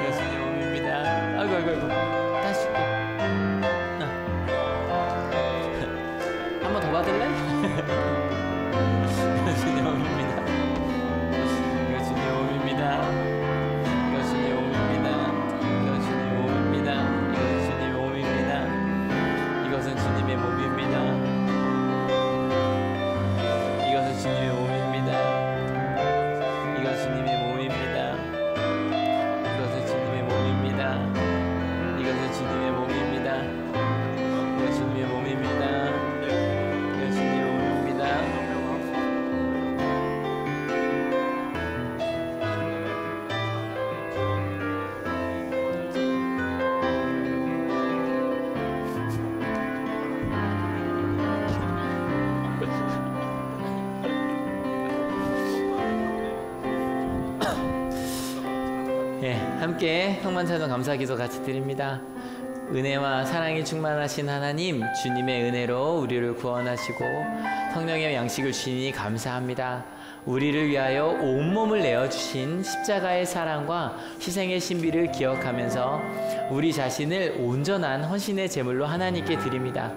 이것은 주님의 몸입니다. 아이고. 다시 줄게. 한 번 더 받을래? 이것은 주님의 몸입니다. 이것은 주님의 몸입니다. 이것은 주님의 몸입니다. 이것은 주님의 몸입니다. 이것은 주님의 몸입니다. 이것은 주님의 몸입니다. 이것은 주님의 몸입니다. 이것은 주님의 몸입니다. 이것은 주님의 몸입니다. 이것은 주님의 몸입니다. 이것은 주님의 몸입니다. 예, 함께 흥만찬송 감사기도 같이 드립니다. 은혜와 사랑이 충만하신 하나님, 주님의 은혜로 우리를 구원하시고 성령의 양식을 주시니 감사합니다. 우리를 위하여 온몸을 내어주신 십자가의 사랑과 희생의 신비를 기억하면서 우리 자신을 온전한 헌신의 제물로 하나님께 드립니다.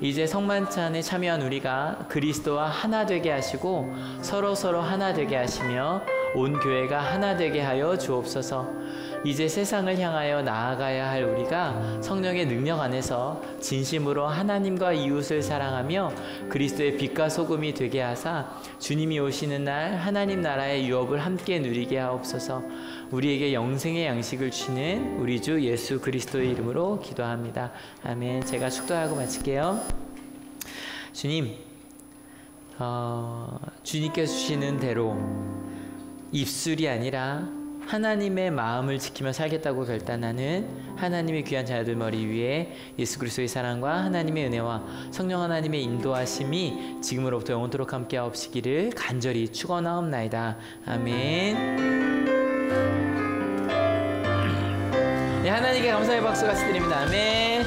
이제 성만찬에 참여한 우리가 그리스도와 하나 되게 하시고 서로 하나 되게 하시며 온 교회가 하나 되게 하여 주옵소서. 이제 세상을 향하여 나아가야 할 우리가 성령의 능력 안에서 진심으로 하나님과 이웃을 사랑하며 그리스도의 빛과 소금이 되게 하사 주님이 오시는 날 하나님 나라의 유업을 함께 누리게 하옵소서. 우리에게 영생의 양식을 주시는 우리 주 예수 그리스도의 이름으로 기도합니다. 아멘. 제가 축도하고 마칠게요. 주님, 주님께서 주시는 대로 입술이 아니라 하나님의 마음을 지키며 살겠다고 결단하는 하나님의 귀한 자녀들 머리 위에 예수 그리스도의 사랑과 하나님의 은혜와 성령 하나님의 인도하심이 지금으로부터 영원토록 함께 하옵시기를 간절히 축원하옵나이다. 아멘. 네, 하나님께 감사의 박수 같이 드립니다. 아멘.